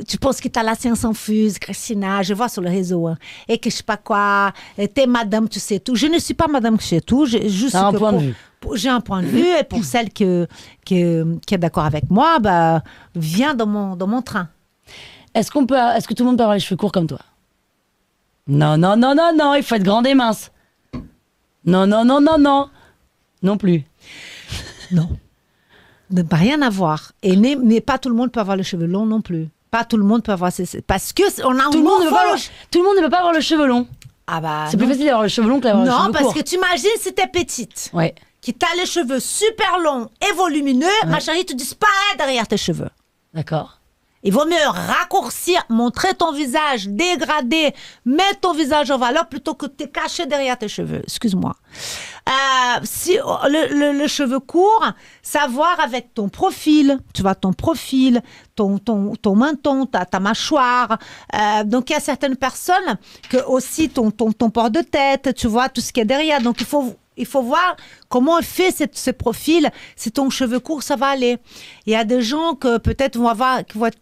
tu penses que tu as la science infuse, Christina, je vois sur le réseau, hein, et que je sais pas quoi, t'es madame, tu sais tout. Je ne suis pas madame, tu sais tout. J'ai un point de vue. J'ai un point de vue et pour celle qui est d'accord avec moi, bah, viens dans mon train. Est-ce que tout le monde peut avoir les cheveux courts comme toi? Non, non, non, non, non, il faut être grande et mince. Non, non, non, non, non. Non plus. Non. Ne pas rien avoir. Mais pas tout le monde peut avoir les cheveux longs non plus. Pas tout le monde peut avoir... Parce que on a Tout le monde ne peut pas avoir le cheveu long. Ah bah, C'est plus facile d'avoir le cheveu long que d'avoir le cheveu non, court. parce que tu imagines si t'es petite, Ouais. qui t'as les cheveux super longs et volumineux, ma chérie, tu disparais derrière tes cheveux. D'accord. Il vaut mieux raccourcir, montrer ton visage, dégrader, mettre ton visage en valeur plutôt que de te cacher derrière tes cheveux. Excuse-moi. Si le cheveu court, savoir avec ton profil, tu vois, ton profil, ton menton, ta mâchoire. Donc, il y a certaines personnes que aussi ton port de tête, tu vois, tout ce qui est derrière. Donc, il faut voir comment on fait ce profil. Si ton cheveu court, ça va aller. Il y a des gens que peut-être qui vont être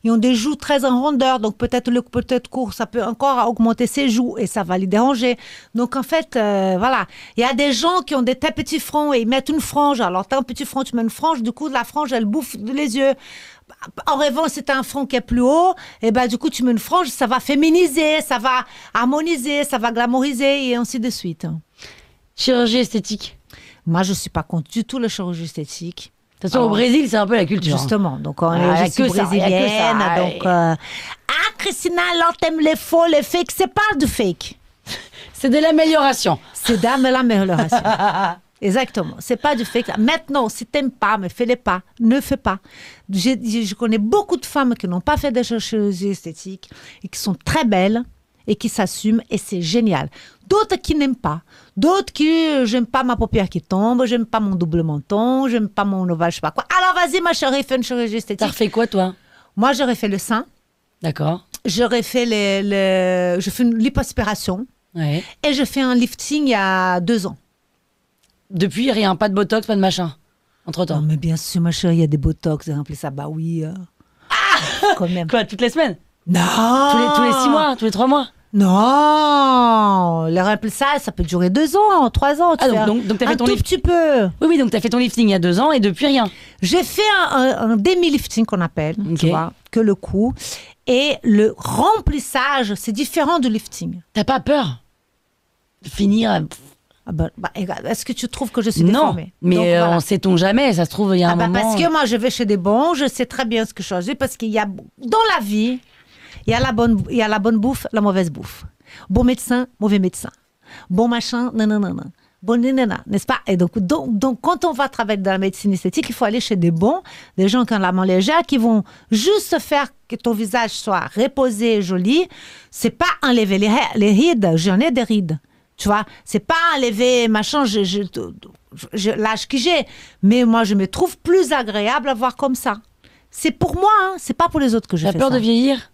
ils ont des joues très en rondeur. Donc, peut-être court, ça peut encore augmenter ses joues et ça va les déranger. Donc, en fait, voilà. Il y a des gens qui ont des très petits fronts et ils mettent une frange. Alors, t'as un petit front, tu mets une frange. Du coup, la frange, elle bouffe les yeux. En rêvant, si t'as un front qui est plus haut, et ben, du coup, tu mets une frange, ça va féminiser, ça va harmoniser, ça va glamouriser et ainsi de suite. Chirurgie esthétique. Moi, je suis pas contre du tout la chirurgie esthétique. De toute façon, au Brésil, c'est un peu la culture. Justement, donc je suis brésilienne, donc Christina, alors t'aimes les faux, les fakes, c'est pas du fake. C'est de l'amélioration. C'est de l'amélioration. Exactement, c'est pas du fake. Maintenant, si t'aimes pas, mais fais-les pas, ne fais pas. Je connais beaucoup de femmes qui n'ont pas fait de chirurgie esthétique et qui sont très belles et qui s'assument et c'est génial. D'autres qui n'aiment pas. D'autres qui, j'aime pas ma paupière qui tombe, j'aime pas mon double menton, j'aime pas mon ovale, je sais pas quoi. Alors vas-y ma chérie, fais une chirurgie esthétique. T'as refait quoi toi? Moi j'aurais fait le sein. D'accord. J'aurais fait je fais une lipoaspiration. Ouais. Et je fais un lifting il y a 2 ans. Depuis, rien, pas de botox, pas de machin. Entre-temps. Non mais bien sûr ma chérie, il y a des botox, j'ai rempli ça, bah oui. Quand même. Quoi, toutes les semaines? Non. Tous les 6 mois, tous les 3 mois? Non, le remplissage, ça peut durer 2 ans, 3 ans. Donc t'as fait ton tout petit peu. Oui, donc t'as fait ton lifting il y a 2 ans et depuis rien. J'ai fait un demi-lifting qu'on appelle, tu vois, que le cou. Et le remplissage, c'est différent du lifting. T'as pas peur de finir? Est-ce que tu trouves que je suis déformée? Non, mais donc, voilà. on sait-on jamais, ça se trouve, il y a un moment... Parce que moi, je vais chez des bons, je sais très bien ce que je choisis, parce qu'il y a, dans la vie, il y a la bonne bouffe, la mauvaise bouffe. Bon médecin, mauvais médecin. Bon machin, non. Bon, n'est-ce pas? Et donc, quand on va travailler dans la médecine esthétique, il faut aller chez des bons, des gens qui ont la main légère, qui vont juste faire que ton visage soit reposé, joli. C'est pas enlever les rides. J'en ai des rides. Tu vois? C'est pas enlever machin, l'âge que j'ai. Mais moi, je me trouve plus agréable à voir comme ça. C'est pour moi, hein. C'est pas pour les autres que je fais ça. T'as peur de vieillir?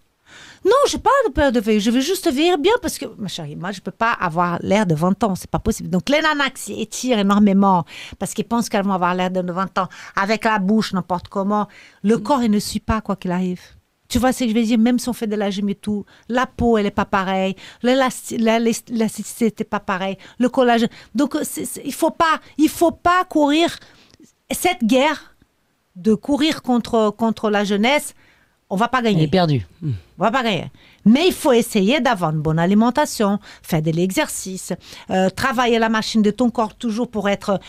Non, j'ai pas de peur de vieillir. Je veux juste vieillir bien parce que, ma chérie, moi, je peux pas avoir l'air de 20 ans. C'est pas possible. Donc, les nanas qui s'étirent énormément parce qu'ils pensent qu'elles vont avoir l'air de 20 ans avec la bouche, n'importe comment, le corps, il ne suit pas quoi qu'il arrive. Tu vois ce que je veux dire? Même si on fait de la gym et tout, la peau, elle est pas pareille. L'élasticité n'est pas pareille. Le collagène. Donc, il faut pas courir cette guerre de courir contre la jeunesse. On va pas gagner. Il est perdu. On va pas gagner. Mais il faut essayer d'avoir une bonne alimentation, faire de l'exercice, travailler la machine de ton corps toujours pour être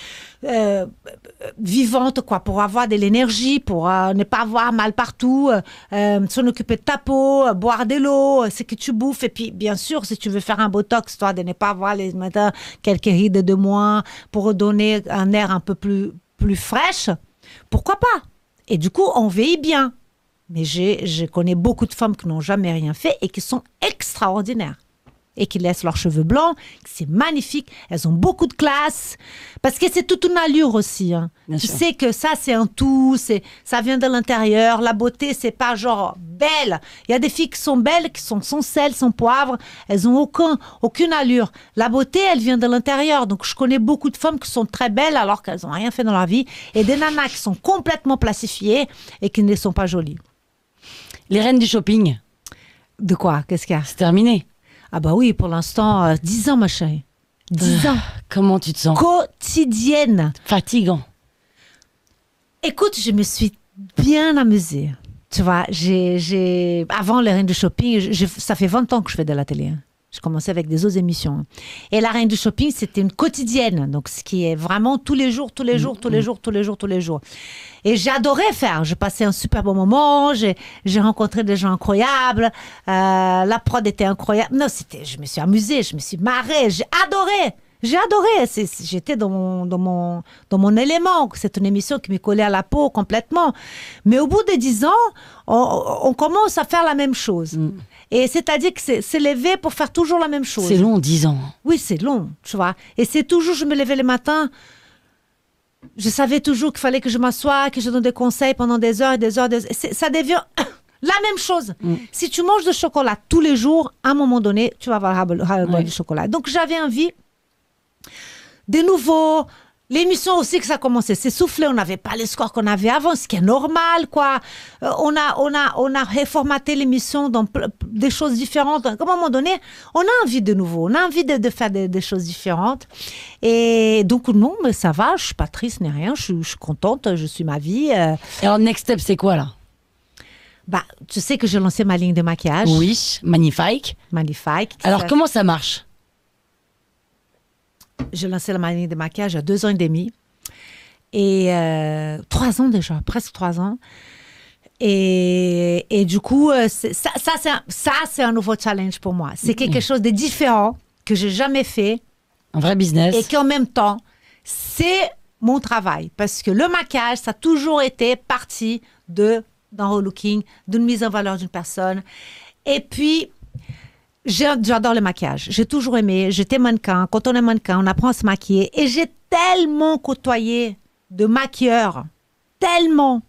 vivante, quoi, pour avoir de l'énergie, pour ne pas avoir mal partout, s'en occuper de ta peau, boire de l'eau, ce que tu bouffes. Et puis, bien sûr, si tu veux faire un botox, toi, de ne pas avoir quelques rides de moins pour donner un air un peu plus fraîche, pourquoi pas? Et du coup, on vieillit bien. Mais je connais beaucoup de femmes qui n'ont jamais rien fait et qui sont extraordinaires. Et qui laissent leurs cheveux blancs. C'est magnifique. Elles ont beaucoup de classe. Parce que c'est toute une allure aussi. Hein. Tu sais que ça, c'est un tout. Ça vient de l'intérieur. La beauté, c'est pas genre belle. Il y a des filles qui sont belles, qui sont sans sel, sans poivre. Elles n'ont aucune allure. La beauté, elle vient de l'intérieur. Donc, je connais beaucoup de femmes qui sont très belles alors qu'elles n'ont rien fait dans leur vie. Et des nanas qui sont complètement plastifiées et qui ne sont pas jolies. Les reines du shopping. De quoi? Qu'est-ce qu'il y a? C'est terminé. Ah bah oui, pour l'instant, 10 ans, ma chérie. 10 ans. Comment tu te sens? Quotidienne. Fatigant. Écoute, je me suis bien amusée. Tu vois, avant les reines du shopping, ça fait 20 ans que je fais de la télé. Hein. Je commençais avec des autres émissions. Et la reine du shopping, c'était une quotidienne. Donc, ce qui est vraiment tous les jours. Et j'adorais faire. Je passais un super bon moment. J'ai rencontré des gens incroyables. La prod était incroyable. Non, je me suis amusée, je me suis marrée. J'ai adoré. J'ai adoré. J'étais dans mon élément. C'est une émission qui me collait à la peau complètement. Mais au bout de 10 ans, on commence à faire la même chose. Et c'est-à-dire que c'est lever pour faire toujours la même chose. C'est long, 10 ans. Oui, c'est long, tu vois. Et c'est toujours, je me levais le matin, je savais toujours qu'il fallait que je m'assoie, que je donne des conseils pendant des heures et des heures. Ça devient la même chose. Si tu manges du chocolat tous les jours, à un moment donné, tu vas avoir ras-le-bol du chocolat. Donc, j'avais envie de nouveau. L'émission aussi que ça commençait s'essouffler, on n'avait pas les scores qu'on avait avant, ce qui est normal, quoi. On a reformaté l'émission dans des choses différentes. À un moment donné, on a envie de nouveau, on a envie de faire des choses différentes. Et donc, non, mais ça va, je suis pas triste ni rien, je suis contente, je suis ma vie. Et alors, next step, c'est quoi, là? Bah, tu sais que j'ai lancé ma ligne de maquillage. Oui, magnifique. Magnifique. Alors, comment ça marche? J'ai lancé ma ligne de maquillage il y a 2 ans et demi. Et 3 ans déjà, presque 3 ans. Et du coup, c'est un nouveau challenge pour moi. C'est quelque chose de différent que j'ai jamais fait. Un vrai business. Et qu'en même temps, c'est mon travail. Parce que le maquillage, ça a toujours été partie d'un relooking, d'une mise en valeur d'une personne. Et puis, j'adore le maquillage. J'ai toujours aimé. J'étais mannequin. Quand on est mannequin, on apprend à se maquiller. Et j'ai tellement côtoyé de maquilleurs. Tellement.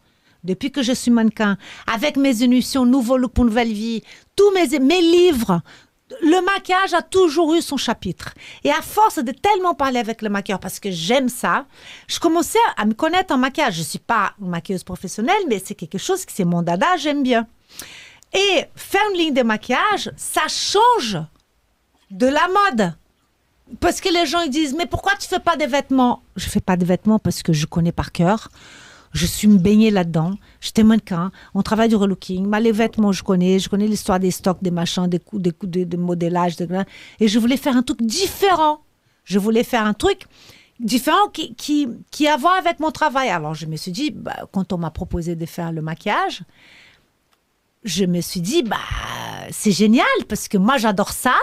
Depuis que je suis mannequin. Avec mes émissions Nouveau Look pour Nouvelle Vie. Tous mes livres. Le maquillage a toujours eu son chapitre. Et à force de tellement parler avec le maquilleur, parce que j'aime ça, je commençais à me connaître en maquillage. Je ne suis pas une maquilleuse professionnelle, mais c'est quelque chose qui c'est mon dada, j'aime bien. Et faire une ligne de maquillage, ça change de la mode. Parce que les gens ils disent, mais pourquoi tu ne fais pas des vêtements? Je ne fais pas de vêtements parce que je connais par cœur. Je suis baignée là-dedans. J'étais mannequin. On travaille du relooking. Les vêtements, je connais l'histoire des stocks, des machins, des coups de modélage. Et je voulais faire un truc différent. Je voulais faire un truc différent qui a à voir avec mon travail. Alors, je me suis dit, quand on m'a proposé de faire le maquillage, je me suis dit, c'est génial parce que moi, j'adore ça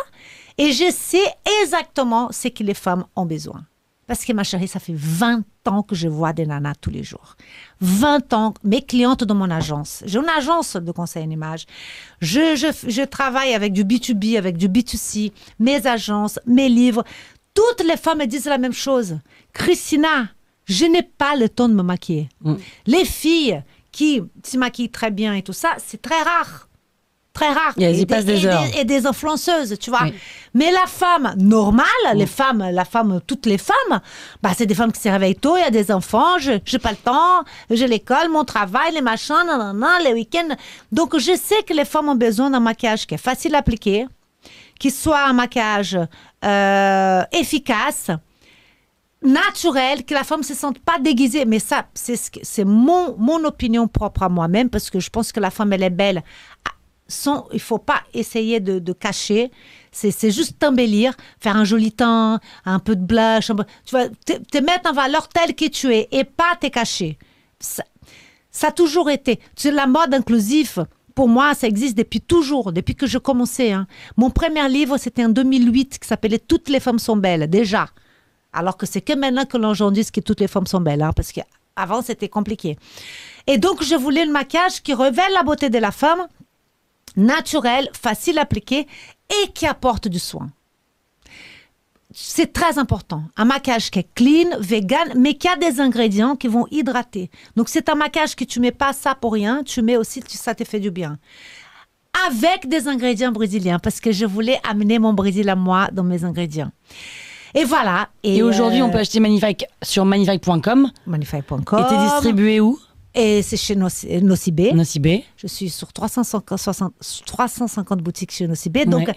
et je sais exactement ce que les femmes ont besoin. Parce que ma chérie, ça fait 20 ans que je vois des nanas tous les jours. 20 ans, mes clientes dans mon agence. J'ai une agence de conseil en image. Je travaille avec du B2B, avec du B2C, mes agences, mes livres. Toutes les femmes me disent la même chose. Christina, je n'ai pas le temps de me maquiller. Les filles qui se maquillent très bien et tout ça, c'est très rare. Très rare. Et elles y passent des heures. Et des influenceuses, tu vois. Oui. Mais la femme normale, toutes les femmes, c'est des femmes qui se réveillent tôt, il y a des enfants, je n'ai pas le temps, j'ai l'école, mon travail, les machins, les week-ends. Donc, je sais que les femmes ont besoin d'un maquillage qui est facile à appliquer, qui soit un maquillage efficace, naturel, que la femme ne se sente pas déguisée. Mais ça, c'est mon opinion propre à moi-même, parce que je pense que la femme, elle est belle. Il ne faut pas essayer de cacher. C'est juste t'embellir, faire un joli teint, un peu de blush. Tu vas te mettre en valeur tel que tu es et pas te cacher. Ça a toujours été. La mode inclusive, pour moi, ça existe depuis toujours, depuis que je commençais. Mon premier livre, c'était en 2008, qui s'appelait « Toutes les femmes sont belles », déjà. Alors que c'est que maintenant que l'on dit que toutes les femmes sont belles, parce qu'avant, c'était compliqué. Et donc, je voulais le maquillage qui révèle la beauté de la femme, naturel, facile à appliquer et qui apporte du soin. C'est très important. Un maquillage qui est clean, vegan, mais qui a des ingrédients qui vont hydrater. Donc, c'est un maquillage que tu ne mets pas ça pour rien, tu mets aussi, ça te fait du bien. Avec des ingrédients brésiliens, parce que je voulais amener mon Brésil à moi dans mes ingrédients. Et voilà. Et aujourd'hui, on peut acheter Magnifique sur magnifique.com. Magnifique.com. Et t'es distribué où? Et c'est chez Nocibé. Nocibé. Je suis sur 350 boutiques chez Nocibé. Donc,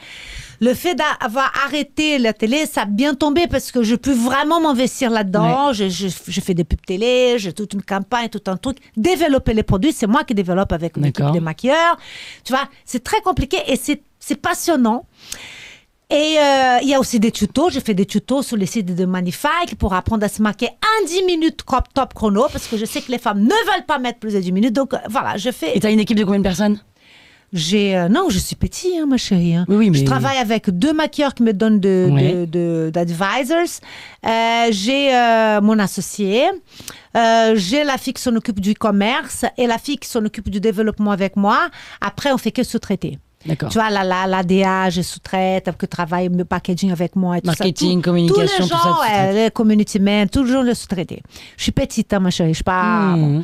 le fait d'avoir arrêté la télé, ça a bien tombé parce que je peux vraiment m'investir là-dedans. Ouais. Je fais des pubs télé, j'ai toute une campagne, tout un truc. Développer les produits, c'est moi qui développe avec une équipe de maquilleurs. Tu vois, c'est très compliqué et c'est passionnant. Et il y a aussi des tutos. Je fais des tutos sur les sites de Magnifique pour apprendre à se maquiller en 10 minutes crop top chrono parce que je sais que les femmes ne veulent pas mettre plus de 10 minutes. Donc voilà, je fais... Et tu as une équipe de combien de personnes? Non, je suis petit, hein, ma chérie. Hein. Oui, mais... Je travaille avec 2 maquilleurs qui me donnent d'advisors. J'ai mon associé. J'ai la fille qui s'en occupe du commerce et la fille qui s'en occupe du développement avec moi. Après, on fait que sous-traiter. D'accord. Tu vois, la DA, je sous-traite, que travaille le packaging avec moi et tout Marketing, ça. communication, tous les gens, tout ça. les community men, toujours le sous-traiter. Je suis petite, hein, ma chérie. Je suis pas... Bon.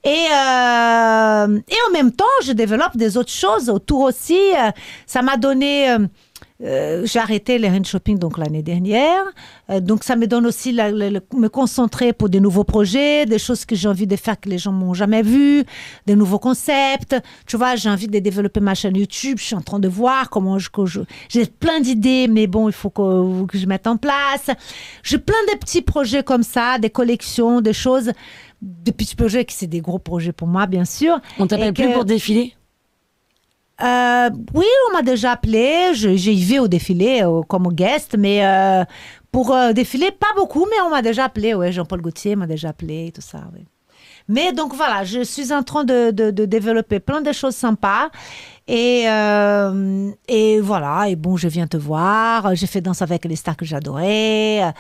Et en même temps, je développe des autres choses autour aussi. Ça m'a donné... j'ai arrêté les hand shopping donc l'année dernière. Donc ça me donne aussi me concentrer pour des nouveaux projets, des choses que j'ai envie de faire que les gens m'ont jamais vues, des nouveaux concepts. Tu vois, j'ai envie de développer ma chaîne YouTube. Je suis en train de voir comment j'ai plein d'idées, mais bon, il faut que je mette en place. J'ai plein de petits projets comme ça, des collections, des choses, des petits projets qui c'est des gros projets pour moi, bien sûr. On t'appelle plus pour défiler? Oui, on m'a déjà appelé. J'ai y vais au défilé comme guest, mais pour défiler, pas beaucoup, mais on m'a déjà appelé. Ouais, Jean-Paul Gaultier m'a déjà appelé et tout ça. Ouais. Mais donc voilà, je suis en train de développer plein de choses sympas. Et voilà, et bon, je viens te voir. J'ai fait Danse avec les stars que j'adorais.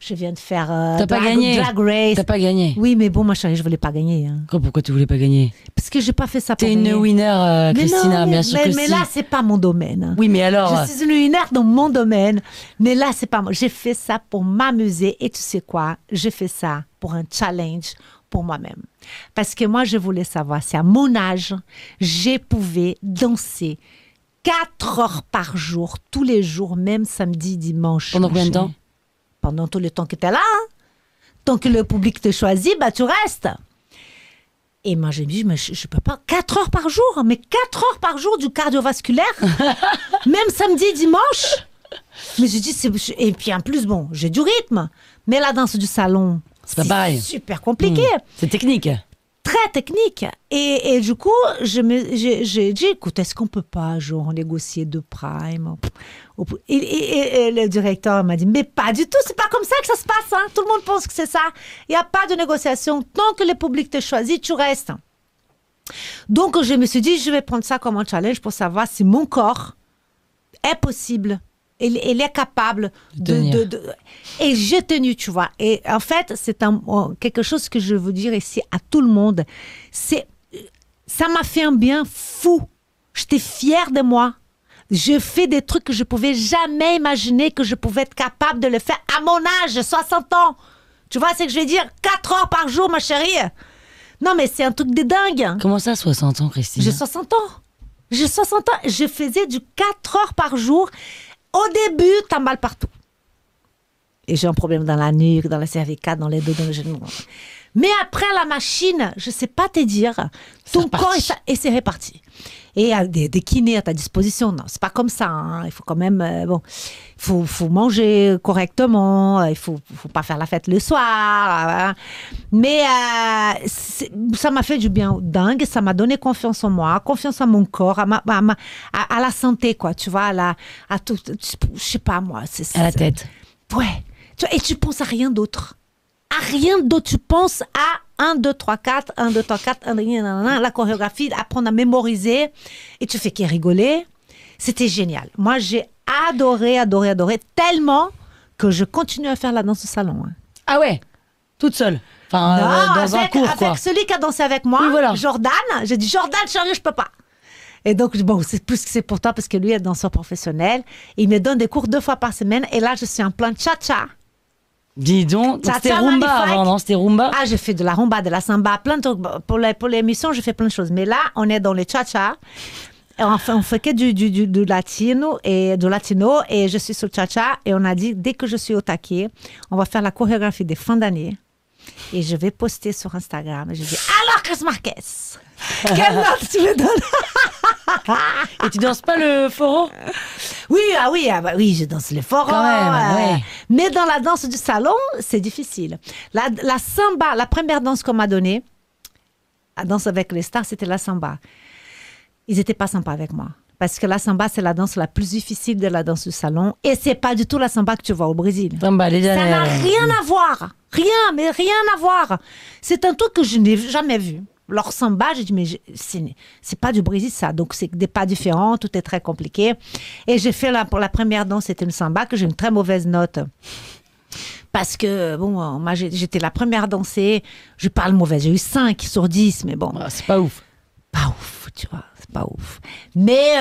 Je viens de faire Drag Race. T'as pas gagné. Oui, mais bon, ma chérie, je voulais pas gagner. Hein. Pourquoi tu voulais pas gagner? Parce que j'ai pas fait ça pour T'es gagner. une winner, Christina, bien sûr que mais si. là, c'est pas mon domaine. Oui, mais alors... Je suis une winner dans mon domaine, mais là, c'est pas moi. J'ai fait ça pour m'amuser et tu sais quoi? J'ai fait ça pour un challenge pour moi-même. Parce que moi, je voulais savoir si à mon âge, je pouvais danser 4 heures par jour, tous les jours, même samedi, dimanche. Pendant combien de temps? Pendant tout le temps que tu es là. Hein. Tant que le public te choisit, bah, tu restes. Et moi, j'ai dit, mais je peux pas. 4 heures par jour, mais 4 heures par jour du cardiovasculaire, même samedi, dimanche. Mais j'ai dit, et puis en plus, bon, j'ai du rythme. Mais la danse du salon, c'est pas pareil. Super compliqué. C'est technique. Très technique. Et du coup, j'ai dit, écoute, est-ce qu'on peut pas, genre, négocier de prime? Et le directeur m'a dit, mais pas du tout, c'est pas comme ça que ça se passe. Hein. Tout le monde pense que c'est ça. Il n'y a pas de négociation. Tant que le public te choisit, tu restes. Donc, je me suis dit, je vais prendre ça comme un challenge pour savoir si mon corps est possible. Il est capable de... Et j'ai tenu, tu vois. Et en fait, c'est quelque chose que je veux dire ici à tout le monde. Ça m'a fait un bien fou. J'étais fière de moi. Je fais des trucs que je pouvais jamais imaginer que je pouvais être capable de le faire à mon âge, 60 ans. Tu vois ce que je veux dire? 4 heures par jour, ma chérie. Non, mais c'est un truc de dingue. Comment ça, 60 ans, Christine? J'ai 60 ans. J'ai 60 ans. Je faisais du 4 heures par jour. Au début, t'as mal partout. Et j'ai un problème dans la nuque, dans la cervicale, dans les dos, dans le genou. Mais après, la machine, je ne sais pas te dire, ton corps, et c'est réparti. Et il y a des kinés à ta disposition. Non, c'est pas comme ça. Hein. Il faut quand même... il faut manger correctement. Il ne faut pas faire la fête le soir. Hein. Mais ça m'a fait du bien dingue. Ça m'a donné confiance en moi, confiance en mon corps, à la santé, quoi. Tu vois, à tout... Je sais pas, moi. À la tête. Ouais. Et tu penses à rien d'autre. À rien d'autre. Tu penses à 1, 2, 3, 4, 1, 2, 3, 4, 1, 2, 3, la chorégraphie, apprendre à mémoriser. Et tu fais qu'il rigoler. C'était génial. Moi, j'ai adoré, tellement que je continue à faire la danse au salon. Hein. Ah ouais? Toute seule? Enfin, non, dans un cours, quoi. Avec celui qui a dansé avec moi, oui, voilà. Jordan. J'ai dit, Jordan, chérie, je peux pas. Et donc, bon, c'est plus que c'est pour toi parce que lui est danseur professionnel. Il me donne des cours 2 fois par semaine. Et là, je suis en plein cha-cha. Dis donc, c'était rumba avant, non? C'était rumba? Ah, j'ai fait de la rumba, de la samba, plein de trucs. Pour l'émission, je fais plein de choses. Mais là, on est dans les cha-cha. Enfin, on fait que du latino et je suis sur cha-cha. Et on a dit, dès que je suis au taquet, on va faire la chorégraphie des fins d'année. Et je vais poster sur Instagram. Et je dis, alors, Chris Marquez, quelle note tu me donnes? Et tu danses pas le foro? Oui, oui, je danse le foro. Quand même, ouais. Mais dans la danse du salon, c'est difficile. La samba, la première danse qu'on m'a donnée, la danse avec les stars, c'était la samba. Ils n'étaient pas sympas avec moi. Parce que la samba, c'est la danse la plus difficile de la danse du salon. Et c'est pas du tout la samba que tu vois au Brésil. Samba, ça n'a rien à voir. Rien à voir. C'est un truc que je n'ai jamais vu. leur samba. J'ai dit, mais c'est pas du Brésil, ça. Donc, c'est des pas différents, tout est très compliqué. Et j'ai fait, pour la première danse, c'était une samba, que j'ai une très mauvaise note. Parce que, bon, moi, j'étais la première à danser. Je parle mauvaise. J'ai eu 5 sur 10, mais bon. C'est pas ouf. Pas ouf, tu vois. C'est pas ouf. Mais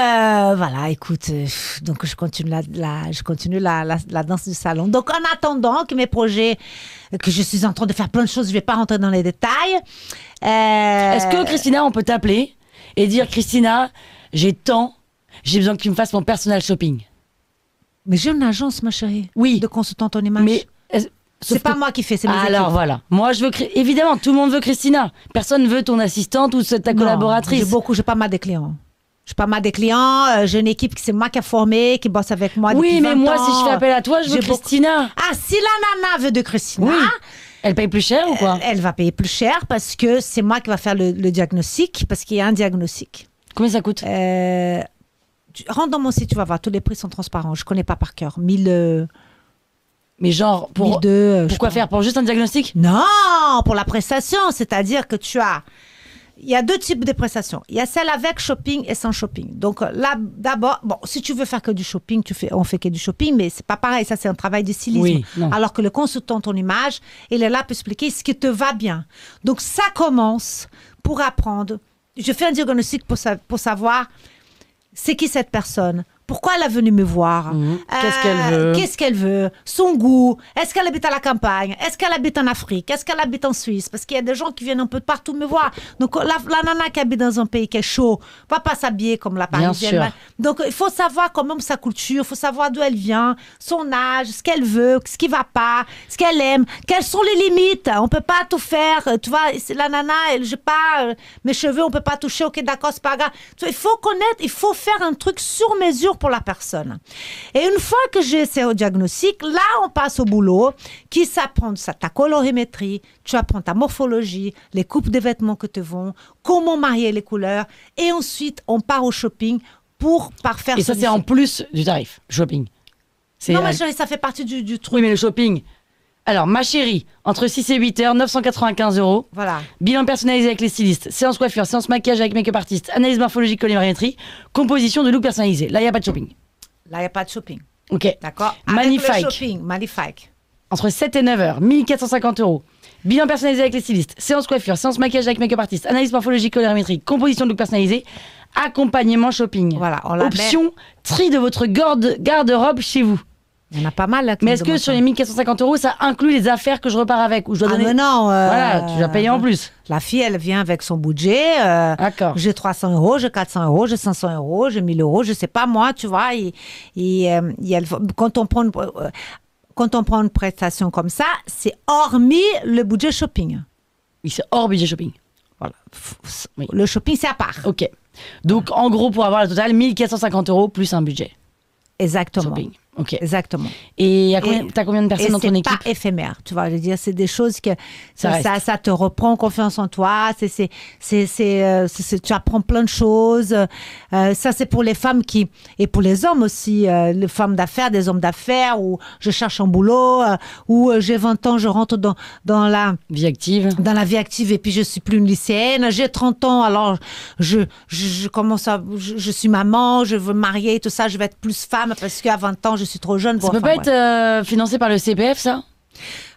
voilà, écoute, donc je continue la danse du salon. Donc, en attendant que mes projets, que je suis en train de faire plein de choses, je vais pas rentrer dans les détails. Est-ce que, Christina, on peut t'appeler et dire, Christina, j'ai besoin que tu me fasses mon personal shopping? Mais j'ai une agence, ma chérie. Oui. De consultante en image. Mais c'est pas moi qui fais, c'est mes équipes. Alors voilà, moi je veux évidemment tout le monde veut Christina. Personne veut ton assistante ou ta collaboratrice. J'ai pas mal de clients. J'ai une équipe qui c'est moi qui a formé, qui bosse avec moi depuis 20 ans. Oui, mais moi si je fais appel à toi, je veux Christina. Ah, si la nana veut de Christina, oui. Elle paye plus cher ou quoi? Elle va payer plus cher parce que c'est moi qui va faire le diagnostic, parce qu'il y a un diagnostic. Combien ça coûte? Rentre dans mon site, tu vas voir, tous les prix sont transparents. Je connais pas par cœur. 1000. Mais genre, pourquoi faire? Pour juste un diagnostic? Non, pour la prestation. C'est-à-dire que il y a 2 types de prestations. Il y a celle avec shopping et sans shopping. Donc là, d'abord, bon, si tu veux faire que du shopping, on fait que du shopping, mais c'est pas pareil. Ça, c'est un travail de stylisme. Oui, alors que le consultant en image, il est là pour expliquer ce qui te va bien. Donc ça commence pour apprendre. Je fais un diagnostic pour savoir c'est qui cette personne. Pourquoi elle est venue me voir? Qu'est-ce qu'elle veut? Son goût. Est-ce qu'elle habite à la campagne? Est-ce qu'elle habite en Afrique? Est-ce qu'elle habite en Suisse? Parce qu'il y a des gens qui viennent un peu de partout me voir. Donc, la nana qui habite dans un pays qui est chaud va pas s'habiller comme la Parisienne. Bien sûr. Donc, il faut savoir quand même sa culture. Il faut savoir d'où elle vient, son âge, ce qu'elle veut, ce qui va pas, ce qu'elle aime. Quelles sont les limites? On peut pas tout faire. Tu vois, la nana, mes cheveux, on peut pas toucher. Ok, d'accord, c'est pas grave. Tu vois, il faut connaître, il faut faire un truc sur mesure pour la personne. Et une fois que j'ai ce diagnostic, là, on passe au boulot qui s'apprend ta colorimétrie, tu apprends ta morphologie, les coupes de vêtements que te vont, comment marier les couleurs, et ensuite, on part au shopping pour parfaire. Et ça, c'est en plus du tarif, shopping. Non, ma chérie, ça fait partie du truc. Oui, mais le shopping... Alors, ma chérie, entre 6 et 8 heures, 995 €. Voilà. Bilan personnalisé avec les stylistes, séance coiffure, séance maquillage avec make-up artiste, analyse morphologique, colorimétrie, composition de look personnalisé. Là, il n'y a pas de shopping. Là, il n'y a pas de shopping. Ok. D'accord. Magnifique. Avec le shopping, magnifique. Entre 7 et 9 heures, 1450 €. Bilan personnalisé avec les stylistes, séance coiffure, séance maquillage avec make-up artiste, analyse morphologique, colorimétrie, composition de look personnalisé, accompagnement shopping. Voilà, option, tri de votre garde-robe chez vous. Il y en a pas mal là. Mais est-ce que sur les 1450 €, ça inclut les affaires que je repars avec ou je dois donner... mais non. Voilà, tu dois payer en plus. La fille, elle vient avec son budget. D'accord. J'ai 300 €, j'ai 400 €, j'ai 500 €, j'ai 1000 €, je sais pas moi, tu vois. Quand on prend une prestation comme ça, c'est hormis le budget shopping. Oui, c'est hors budget shopping. Voilà. Oui. Le shopping, c'est à part. Ok. Donc, en gros, pour avoir le total, 1450 € plus un budget. Exactement. Shopping. Ok. Exactement. Et t'as combien de personnes dans ton équipe? C'est pas éphémère, tu vois. Je veux dire, c'est des choses que ça te reprend confiance en toi. Tu apprends plein de choses. Ça, c'est pour les femmes et pour les hommes aussi, les femmes d'affaires, des hommes d'affaires, où je cherche un boulot, où j'ai 20 ans, je rentre dans la vie active. Dans la vie active et puis je suis plus une lycéenne. J'ai 30 ans, alors je suis maman, je veux me marier et tout ça. Je vais être plus femme parce qu'à 20 ans, je suis trop jeune. Ça peut pas être financé par le CPF, ça?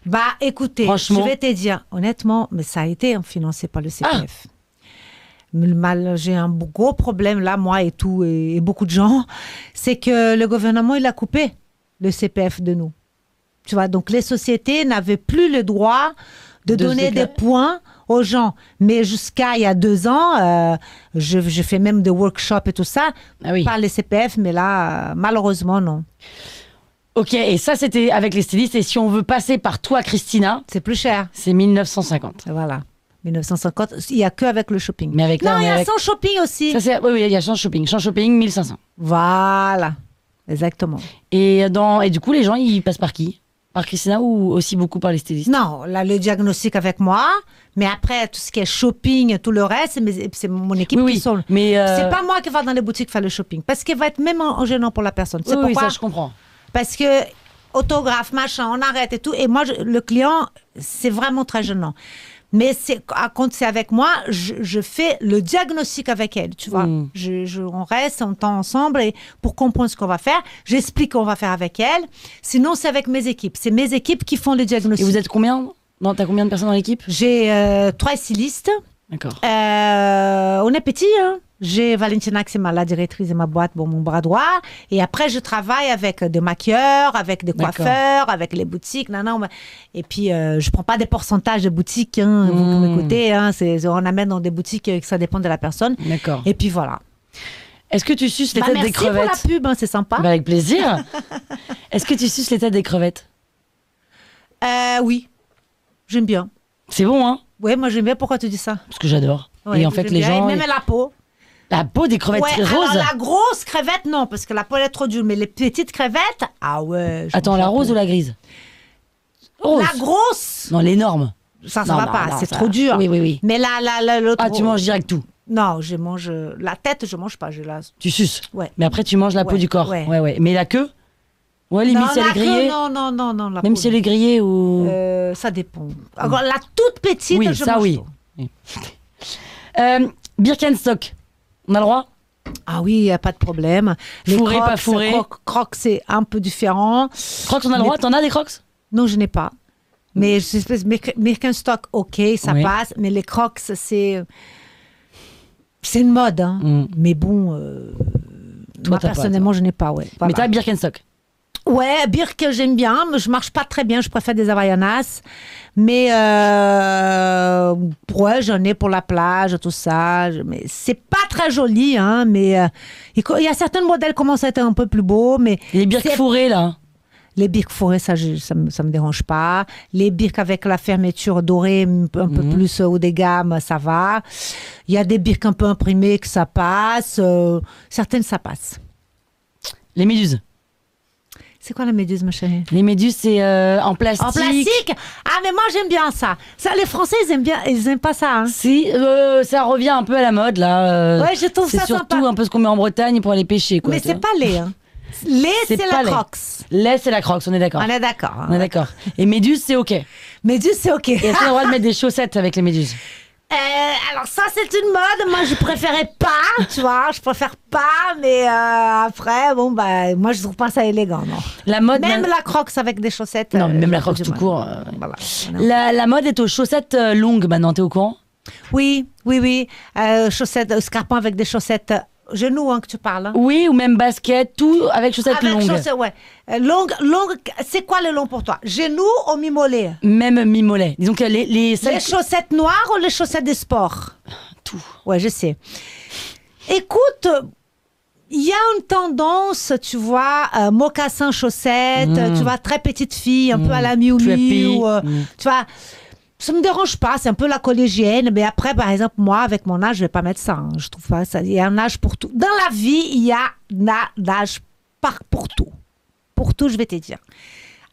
Bah, écoutez, je vais te dire, honnêtement, mais ça a été financé par le CPF. J'ai un gros problème là, moi et beaucoup de gens, c'est que le gouvernement, il a coupé le CPF de nous. Tu vois, donc les sociétés n'avaient plus le droit de donner des points aux gens. Mais jusqu'à il y a 2 ans, je fais même des workshops et tout ça, par les CPF, mais là, malheureusement, non. Ok, et ça, c'était avec les stylistes. Et si on veut passer par toi, Christina... C'est plus cher. C'est 1950. Voilà. 1950, il n'y a que avec le shopping. Mais avec non, il y a sans shopping aussi. Oui, il y a sans shopping. Sans shopping, 1500. Voilà, exactement. Et du coup, les gens, ils passent par qui? Par Christina ou aussi beaucoup par les stylistes? Non, là, le diagnostic avec moi, mais après, tout ce qui est shopping, tout le reste, c'est mon équipe qui sont... Mais c'est pas moi qui va dans les boutiques faire le shopping, parce qu'il va être même gênant pour la personne. C'est pourquoi? Ça, je comprends. Parce que autographe, machin, on arrête et tout. Et moi, le client, c'est vraiment très gênant. Mais quand c'est avec moi, je fais le diagnostic avec elle, tu vois. On reste, on temps ensemble et pour comprendre ce qu'on va faire. J'explique qu'on va faire avec elle. Sinon, c'est avec mes équipes. C'est mes équipes qui font le diagnostic. Et vous êtes combien? Non, t'as combien de personnes dans l'équipe? J'ai 3 stylistes. D'accord. On est petit, hein. J'ai Valentina qui est la directrice de ma boîte, mon bras droit. Et après, je travaille avec des maquilleurs, avec des coiffeurs, avec les boutiques. Et puis, je prends pas des pourcentages de boutiques. Hein, vous m'écoutez. Hein, on amène dans des boutiques que ça dépend de la personne. D'accord. Et puis voilà. Est-ce que tu suces les têtes des crevettes? Merci pour la pub, hein, c'est sympa. Avec plaisir. Est-ce que tu suces les têtes des crevettes? Oui, j'aime bien. C'est bon, hein? Oui, moi j'aime bien. Pourquoi tu dis ça? Parce que j'adore. Ouais, et en fait, les gens... Même la peau. La peau des crevettes Ouais, roses. alors la grosse crevette, non, parce que la peau elle est trop dure. Mais les petites crevettes, ah ouais. Attends, la rose ou la grise? Rose. La grosse. Non, l'énorme. Ça Non, va non, pas, non, c'est ça- trop dur. Oui. Mais l'autre. Ah, tu manges direct tout. Non, je mange la tête, je mange pas. Tu suces. Ouais. Mais après, tu manges la peau Ouais, du corps. ouais. Ouais. Mais la queue? Ouais, limite, Non, si elle la est grillée. queue, non, la Même peau, si elle est grillée ou... ça dépend. Alors, la toute petite, oui, je ça mange oui. tout. Birkenstock. On a le droit? Ah oui, y a pas de problème. Les Fourré, crocs, pas fourré. Crocs, c'est un peu différent. Crocs, on a le droit? T'en as des crocs? Non, je n'ai pas. Mais Birkenstock, ok, ça Oui. passe. Mais les Crocs, c'est une mode. Hein. Mais bon, Toi, moi, t'as pas, personnellement, je n'ai pas. Ouais, voilà. Mais t'as Birkenstock. Ouais, Birk, j'aime bien, mais je marche pas très bien. Je préfère des Havaianas. Mais ouais, j'en ai pour la plage, tout ça. Mais c'est pas très joli, hein. Mais il y a certains modèles qui commencent à être un peu plus beaux. Mais Les birks c'est- fourrés, là. Les birks fourrés, ça me dérange pas. Les birks avec la fermeture dorée, un peu plus haut des gammes, ça va. Il y a des birks un peu imprimés que ça passe. Certaines, ça passe. Les méduses. C'est quoi la méduse, ma chérie? Les méduses, c'est en plastique. En plastique? Ah, mais moi, j'aime bien ça. Ça, les Français, ils aiment bien, ils aiment pas ça. Hein. Si, ça revient un peu à la mode, là. Ouais, je trouve ça C'est surtout sympa. un peu ce qu'on met en Bretagne pour aller pêcher, quoi. Mais tu c'est vois. pas laid. Hein. Lait, c'est pas la laid. Crocs. Lait, c'est la crocs, on est d'accord. On est d'accord. On est d'accord. Et méduses, c'est OK. Et Méduse, c'est OK. est-ce qu'on a le droit de mettre des chaussettes avec les méduses? Alors ça, c'est une mode. Moi, je préférais pas, tu vois. Je préfère pas, mais après, bon, bah, moi, je trouve pas ça élégant, non. La mode... Même la Crocs avec des chaussettes. Non, même la j'ai crocs du tout mal. court. Voilà. Non. La mode est aux chaussettes longues maintenant, t'es au courant? Oui. Chaussettes, scarpins avec des chaussettes genoux, hein, que tu parles. Hein. Oui, ou même basket, tout avec chaussettes Avec longues. chaussettes, ouais. Longue, c'est quoi le long pour toi? Genoux ou mi-mollet? Même mi-mollet. Disons que les Les celles- chaussettes noires ou les chaussettes des sports? Tout. Ouais, je sais. Écoute, il y a une tendance, tu vois, mocassin chaussettes, tu vois, très petite fille, un peu à la Miu Preppy. Miu, tu vois. Ça me dérange pas, c'est un peu la collégienne, mais après, par exemple, moi, avec mon âge, je vais pas mettre ça. Hein. Je trouve pas ça. Il y a un âge pour tout. Dans la vie, il y a un âge pour tout. Pour tout, je vais te dire.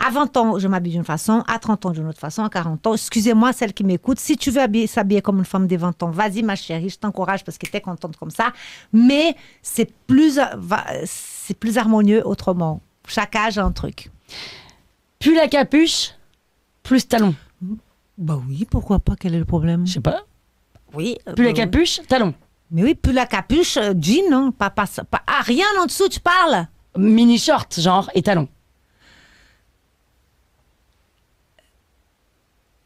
À 20 ans, je m'habille d'une façon. À 30 ans, d'une autre façon. À 40 ans, excusez-moi, celle qui m'écoute. Si tu veux s'habiller comme une femme de 20 ans, vas-y, ma chérie, je t'encourage parce que tu es contente comme ça. Mais c'est plus harmonieux autrement. Chaque âge a un truc. Plus la capuche, plus talon. Bah oui, pourquoi pas? Quel est le problème? Je sais pas. Oui. Plus la capuche, talon. Mais oui, plus la capuche, jean, hein, rien en dessous, tu parles. Mini short, genre, et talon.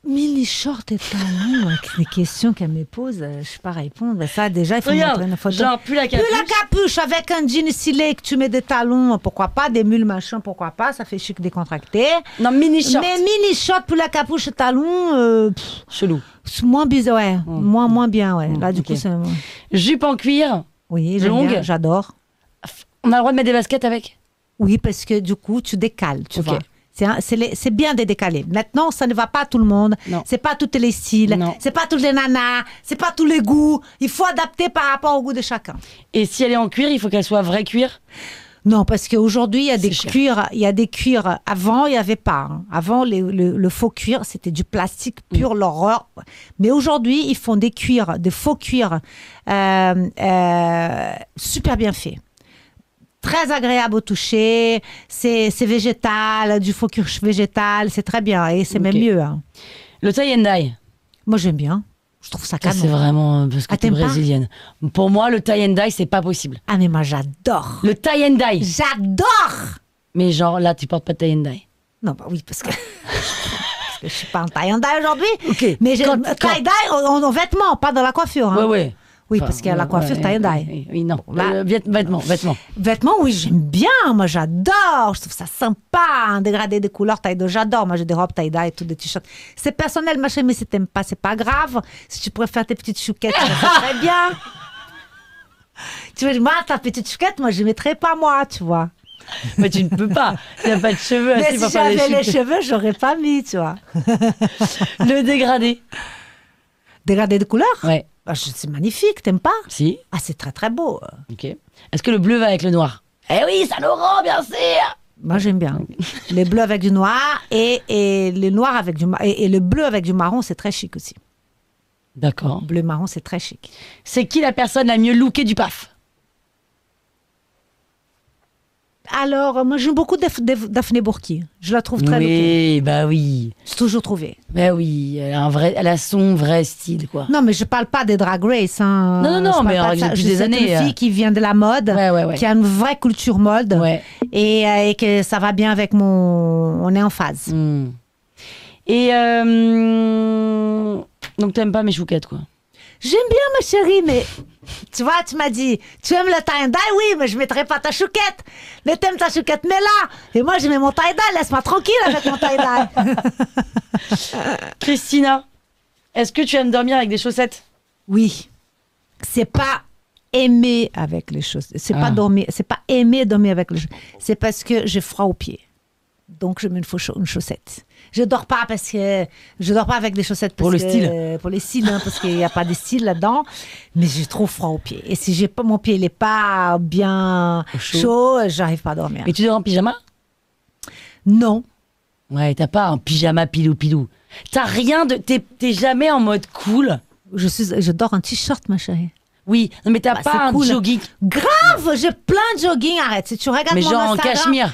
Mini short et talons, avec les questions qu'elle me pose, je ne sais pas répondre. Ben ça, déjà, il faut montrer une photo. genre, plus la capuche. Plus la capuche, avec un jean stylé, que tu mets des talons, pourquoi pas, des mules, machin, pourquoi pas, ça fait chic décontracté. Non, mini short. Mais mini short, plus la capuche et talons, Chelou. c'est moins bizarre, ouais. Moins bien, ouais. Là, du ok. coup, c'est... Jupe en cuir. Oui, j'aime Longue. bien, j'adore. On a le droit de mettre des baskets avec? Oui, parce que du coup, tu décales, tu Ok. vois. C'est bien de décaler. Maintenant, ça ne va pas à tout le monde. Non. C'est pas tous les styles. Non. C'est pas toutes les nanas. C'est pas tous les goûts. Il faut adapter par rapport au goût de chacun. Et si elle est en cuir, il faut qu'elle soit vrai cuir? Non, parce qu'aujourd'hui, il y a des C'est cher. cuirs. Il y a des cuirs. Avant, il n'y avait pas. Hein. Avant, le faux cuir, c'était du plastique pur, l'horreur. Mais aujourd'hui, ils font des cuirs, des faux cuirs super bien faits. Très agréable au toucher, c'est végétal, du faux cuir végétal, c'est très bien et c'est Ok. même mieux. Hein. Le tie and dye. Moi, j'aime bien. Je trouve ça Ça, canon. c'est vraiment parce que Ah, t'es t'aimes pas brésilienne. Pour moi, le tie and dye, c'est pas possible. Ah, mais moi, j'adore. Le tie and dye. J'adore. Mais genre, là, tu portes pas de tie and dye. Non, bah oui, parce que, parce que je suis pas en tie and dye aujourd'hui. Ok. Mais j'ai Quand- tie dye en vêtements, pas dans la coiffure. Hein. Ouais. Oui, Enfin, parce qu'il y a la coiffure tie and dye. Oui, non. Bon, là- Vêtements. Vêtements, oui, j'aime bien. Moi, j'adore. Je trouve ça sympa. Un dégradé de couleurs taille-dye, j'adore. Moi, j'ai des robes taille-dye et tout, des t-shirts. C'est personnel, ma chérie, mais si t'aimes pas, c'est pas grave. Si tu préfères tes petites chouquettes, ça très bien. Tu vois, moi, ta petite chouquette, moi, je mettrais pas moi, tu vois. Mais tu ne peux pas. Il n'y a pas de cheveux. Mais assez si pour faire j'avais les chutes. cheveux, j'aurais pas mis, tu vois. Le dégradé. Dégradé de couleurs Ouais. Ah, c'est magnifique, t'aimes pas? Si. Ah, c'est très très beau. Ok. Est-ce que le bleu va avec le noir? Eh oui, ça nous rend, bien sûr. Moi, j'aime bien. Les bleus avec du noir et le noir avec du et le bleu avec du marron, c'est très chic aussi. D'accord. Bleu marron, c'est très chic. C'est qui la personne la mieux lookée du PAF? Alors, moi, j'aime beaucoup Daphné Bourki. Je la trouve très lookée. Oui, bah oui. J'ai toujours trouvé. Bah oui, elle a son vrai style, quoi. Non, mais je parle pas des Drag Race. Hein. Non, Je parle mais pas de ça. depuis Je des sais années, une fille qui vient de la mode, Ouais. qui a une vraie culture mode, Ouais. et que ça va bien avec mon... On est en phase. Hmm. Et donc t'aimes pas mes chouquettes, quoi. J'aime bien, ma chérie, mais tu vois, tu m'as dit, tu aimes le tie-dye? Oui, mais je mettrai pas ta chouquette. Mais t'aimes ta chouquette, mets-la. Et moi, je mets mon tie-dye. Laisse-moi tranquille avec mon tie-dye. Christina, est-ce que tu aimes dormir avec des chaussettes? Oui. C'est pas aimer avec les choses. C'est Ah. pas dormir. C'est pas aimer dormir avec les choses. C'est parce que j'ai froid aux pieds. Donc, je mets une chaussette. Je dors pas avec des chaussettes parce Pour le que- style. pour les styles, hein, parce qu'il n'y a pas de style là-dedans. Mais j'ai trop froid aux pieds. Et si mon pied n'est pas bien chaud, j'arrive pas à dormir. Mais tu dors en pyjama? Non. Ouais, t'as pas un pyjama pilou-pilou. T'as rien de... T'es jamais en mode cool. Je dors en t-shirt, ma chérie. Oui, non, mais t'as Bah, pas c'est un cool. jogging. Grave, j'ai plein de jogging. Arrête, si tu regardes Mais mon genre en Instagram- cachemire.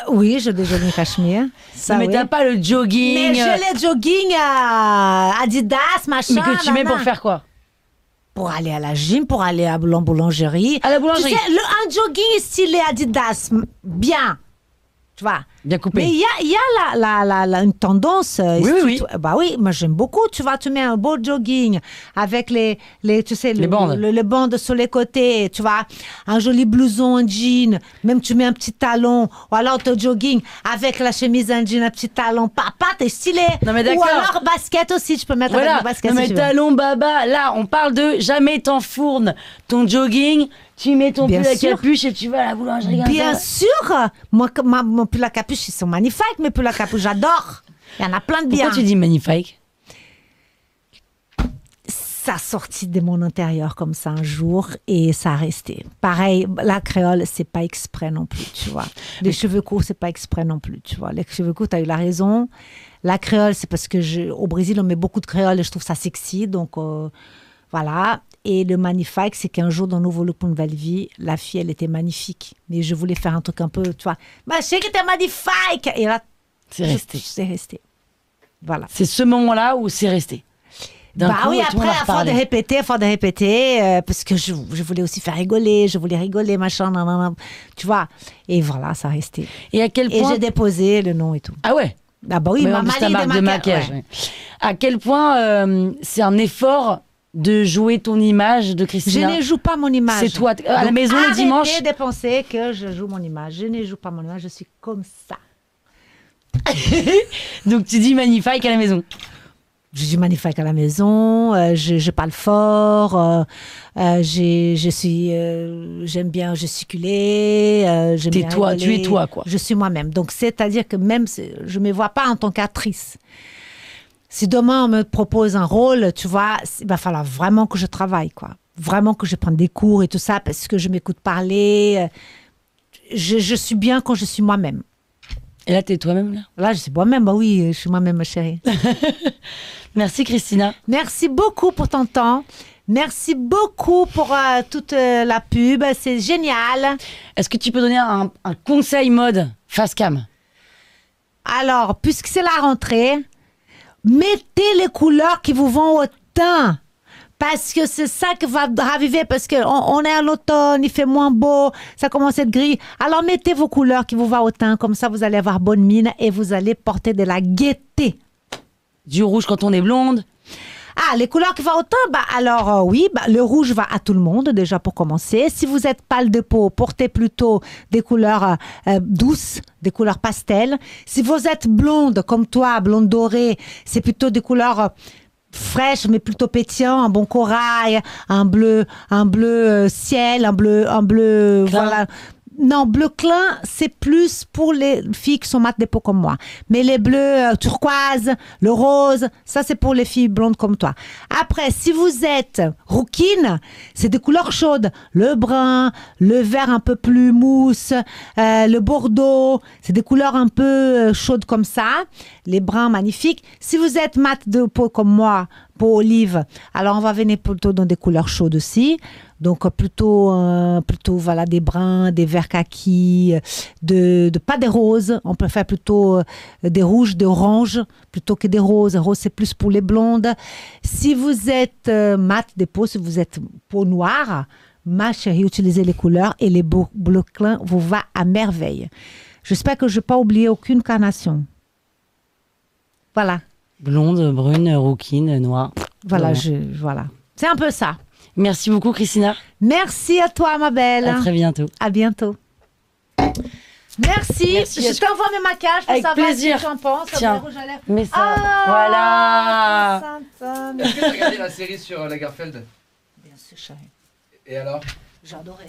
Oui, j'ai des jogging cachemire. Ça, Non, mais oui. t'as pas le jogging. Mais j'ai les jogging Adidas, machin. Mais que tu mets pour nanana. faire quoi? Pour aller à la gym, pour aller à la boulangerie. À la boulangerie. Tu sais, un jogging stylé Adidas, bien. Tu vois. Bien coupé. Mais il y a une tendance. Oui. Bah oui, moi j'aime beaucoup. Tu vois, tu mets un beau jogging avec tu sais, Les bandes. le bandes sur les côtés. Tu vois, un joli blouson, un jean. Même tu mets un petit talon. Ou alors ton jogging avec la chemise, un jean, un petit talon. Papa, t'es stylé. Non, mais Ou d'accord. alors basket aussi. Tu peux mettre avec Voilà, le basket non si mais tu veux. talon baba, là on parle de jamais t'enfournes ton jogging, tu mets ton Bien pull à sûr. capuche et tu vas à la boulangerie comme Bien ça. sûr. Moi, mon pull à capuche, ils sont magnifiques. Mes pulls à capuche, j'adore. Il y en a plein de bien. Pourquoi tu dis magnifique? Ça a sorti de mon intérieur comme ça un jour et ça a resté. Pareil, la créole, c'est pas exprès non plus, tu vois. Les cheveux courts, c'est pas exprès non plus, tu vois. Les cheveux courts, tu as eu la raison. La créole, c'est parce que au Brésil, on met beaucoup de créole et je trouve ça sexy. Donc, voilà. Et le magnifique, c'est qu'un jour, dans Nouveau Look pour une Nouvelle Vie, la fille, elle était magnifique. Mais je voulais faire un truc un peu, tu vois. Ma chérie, t'es magnifique! Et là, C'est resté. c'est resté. Voilà. C'est ce moment-là où c'est resté. D'un Bah coup, oui, tout le monde après, a à force de répéter, parce que je voulais aussi faire rigoler, je voulais rigoler, machin, nanana, tu vois. Et voilà, ça a resté. Et à quel Et point... j'ai déposé le nom et tout. Ah ouais. Ah bah oui, Mais ma en plus, ta manie marque de maquillage. ouais. Ouais. À quel point c'est un effort de jouer ton image de Je Christina? ne joue pas mon image. C'est toi, à la Donc, maison le dimanche. Arrêtez de penser que je joue mon image. Je ne joue pas mon image, je suis comme ça. Donc tu dis magnifique à la maison. Je suis magnifique à la maison, je parle fort, j'aime bien gesticuler, j'aime T'es bien toi, rigoler. tu es toi, quoi. Je suis moi-même. Donc, c'est-à-dire que même, je ne me vois pas en tant qu'actrice. Si demain on me propose un rôle, tu vois, il va falloir vraiment que je travaille, quoi. Vraiment que je prenne des cours et tout ça, parce que je m'écoute parler. Je suis bien quand je suis moi-même. Et là, t'es toi-même là. Là, je suis moi-même, bah oui, je suis moi-même, ma chérie. Merci Christina. Merci beaucoup pour ton temps. Merci beaucoup pour toute la pub. C'est génial. Est-ce que tu peux donner un conseil mode face cam? Alors, puisque c'est la rentrée, mettez les couleurs qui vous vont au teint. Parce que c'est ça qui va raviver, parce qu'on est en automne, il fait moins beau, ça commence à être gris. Alors mettez vos couleurs qui vous vont au teint, comme ça vous allez avoir bonne mine et vous allez porter de la gaieté. Du rouge quand on est blonde. Ah, les couleurs qui vont au teint, alors oui, le rouge va à tout le monde déjà pour commencer. Si vous êtes pâle de peau, portez plutôt des couleurs douces, des couleurs pastel. Si vous êtes blonde comme toi, blonde dorée, c'est plutôt des couleurs fraîches mais plutôt pétillantes, un bon corail, un bleu ciel, un bleu voilà. Non, bleu clin, c'est plus pour les filles qui sont mates de peau comme moi. Mais les bleus turquoise, le rose, ça c'est pour les filles blondes comme toi. Après, si vous êtes rouquine, c'est des couleurs chaudes. Le brun, le vert un peu plus mousse, le bordeaux, c'est des couleurs un peu chaudes comme ça. Les bruns magnifiques. Si vous êtes mat de peau comme moi, peau olive, alors on va venir plutôt dans des couleurs chaudes aussi. Donc plutôt voilà, des bruns, des verts kaki, pas des roses. On peut faire plutôt des rouges, des oranges plutôt que des roses. Rose c'est plus pour les blondes. Si vous êtes mat des peaux, si vous êtes peau noire, ma chérie, utilisez les couleurs et les bleus clins vous va à merveille. J'espère que je n'ai pas oublié aucune carnation. Voilà. Blonde, brune, rouquine, noire. Voilà, voilà. C'est un peu ça. Merci beaucoup, Christina. Merci à toi, ma belle. À très bientôt. À bientôt. Merci. Je t'envoie mes maquillages pour avec savoir plaisir. ce que tu en penses. Tiens, mais ça, Ah, voilà. Sainte-Anne. Est-ce que tu as regardé la série sur Lagerfeld? Bien sûr, chérie. Et alors? J'adorais.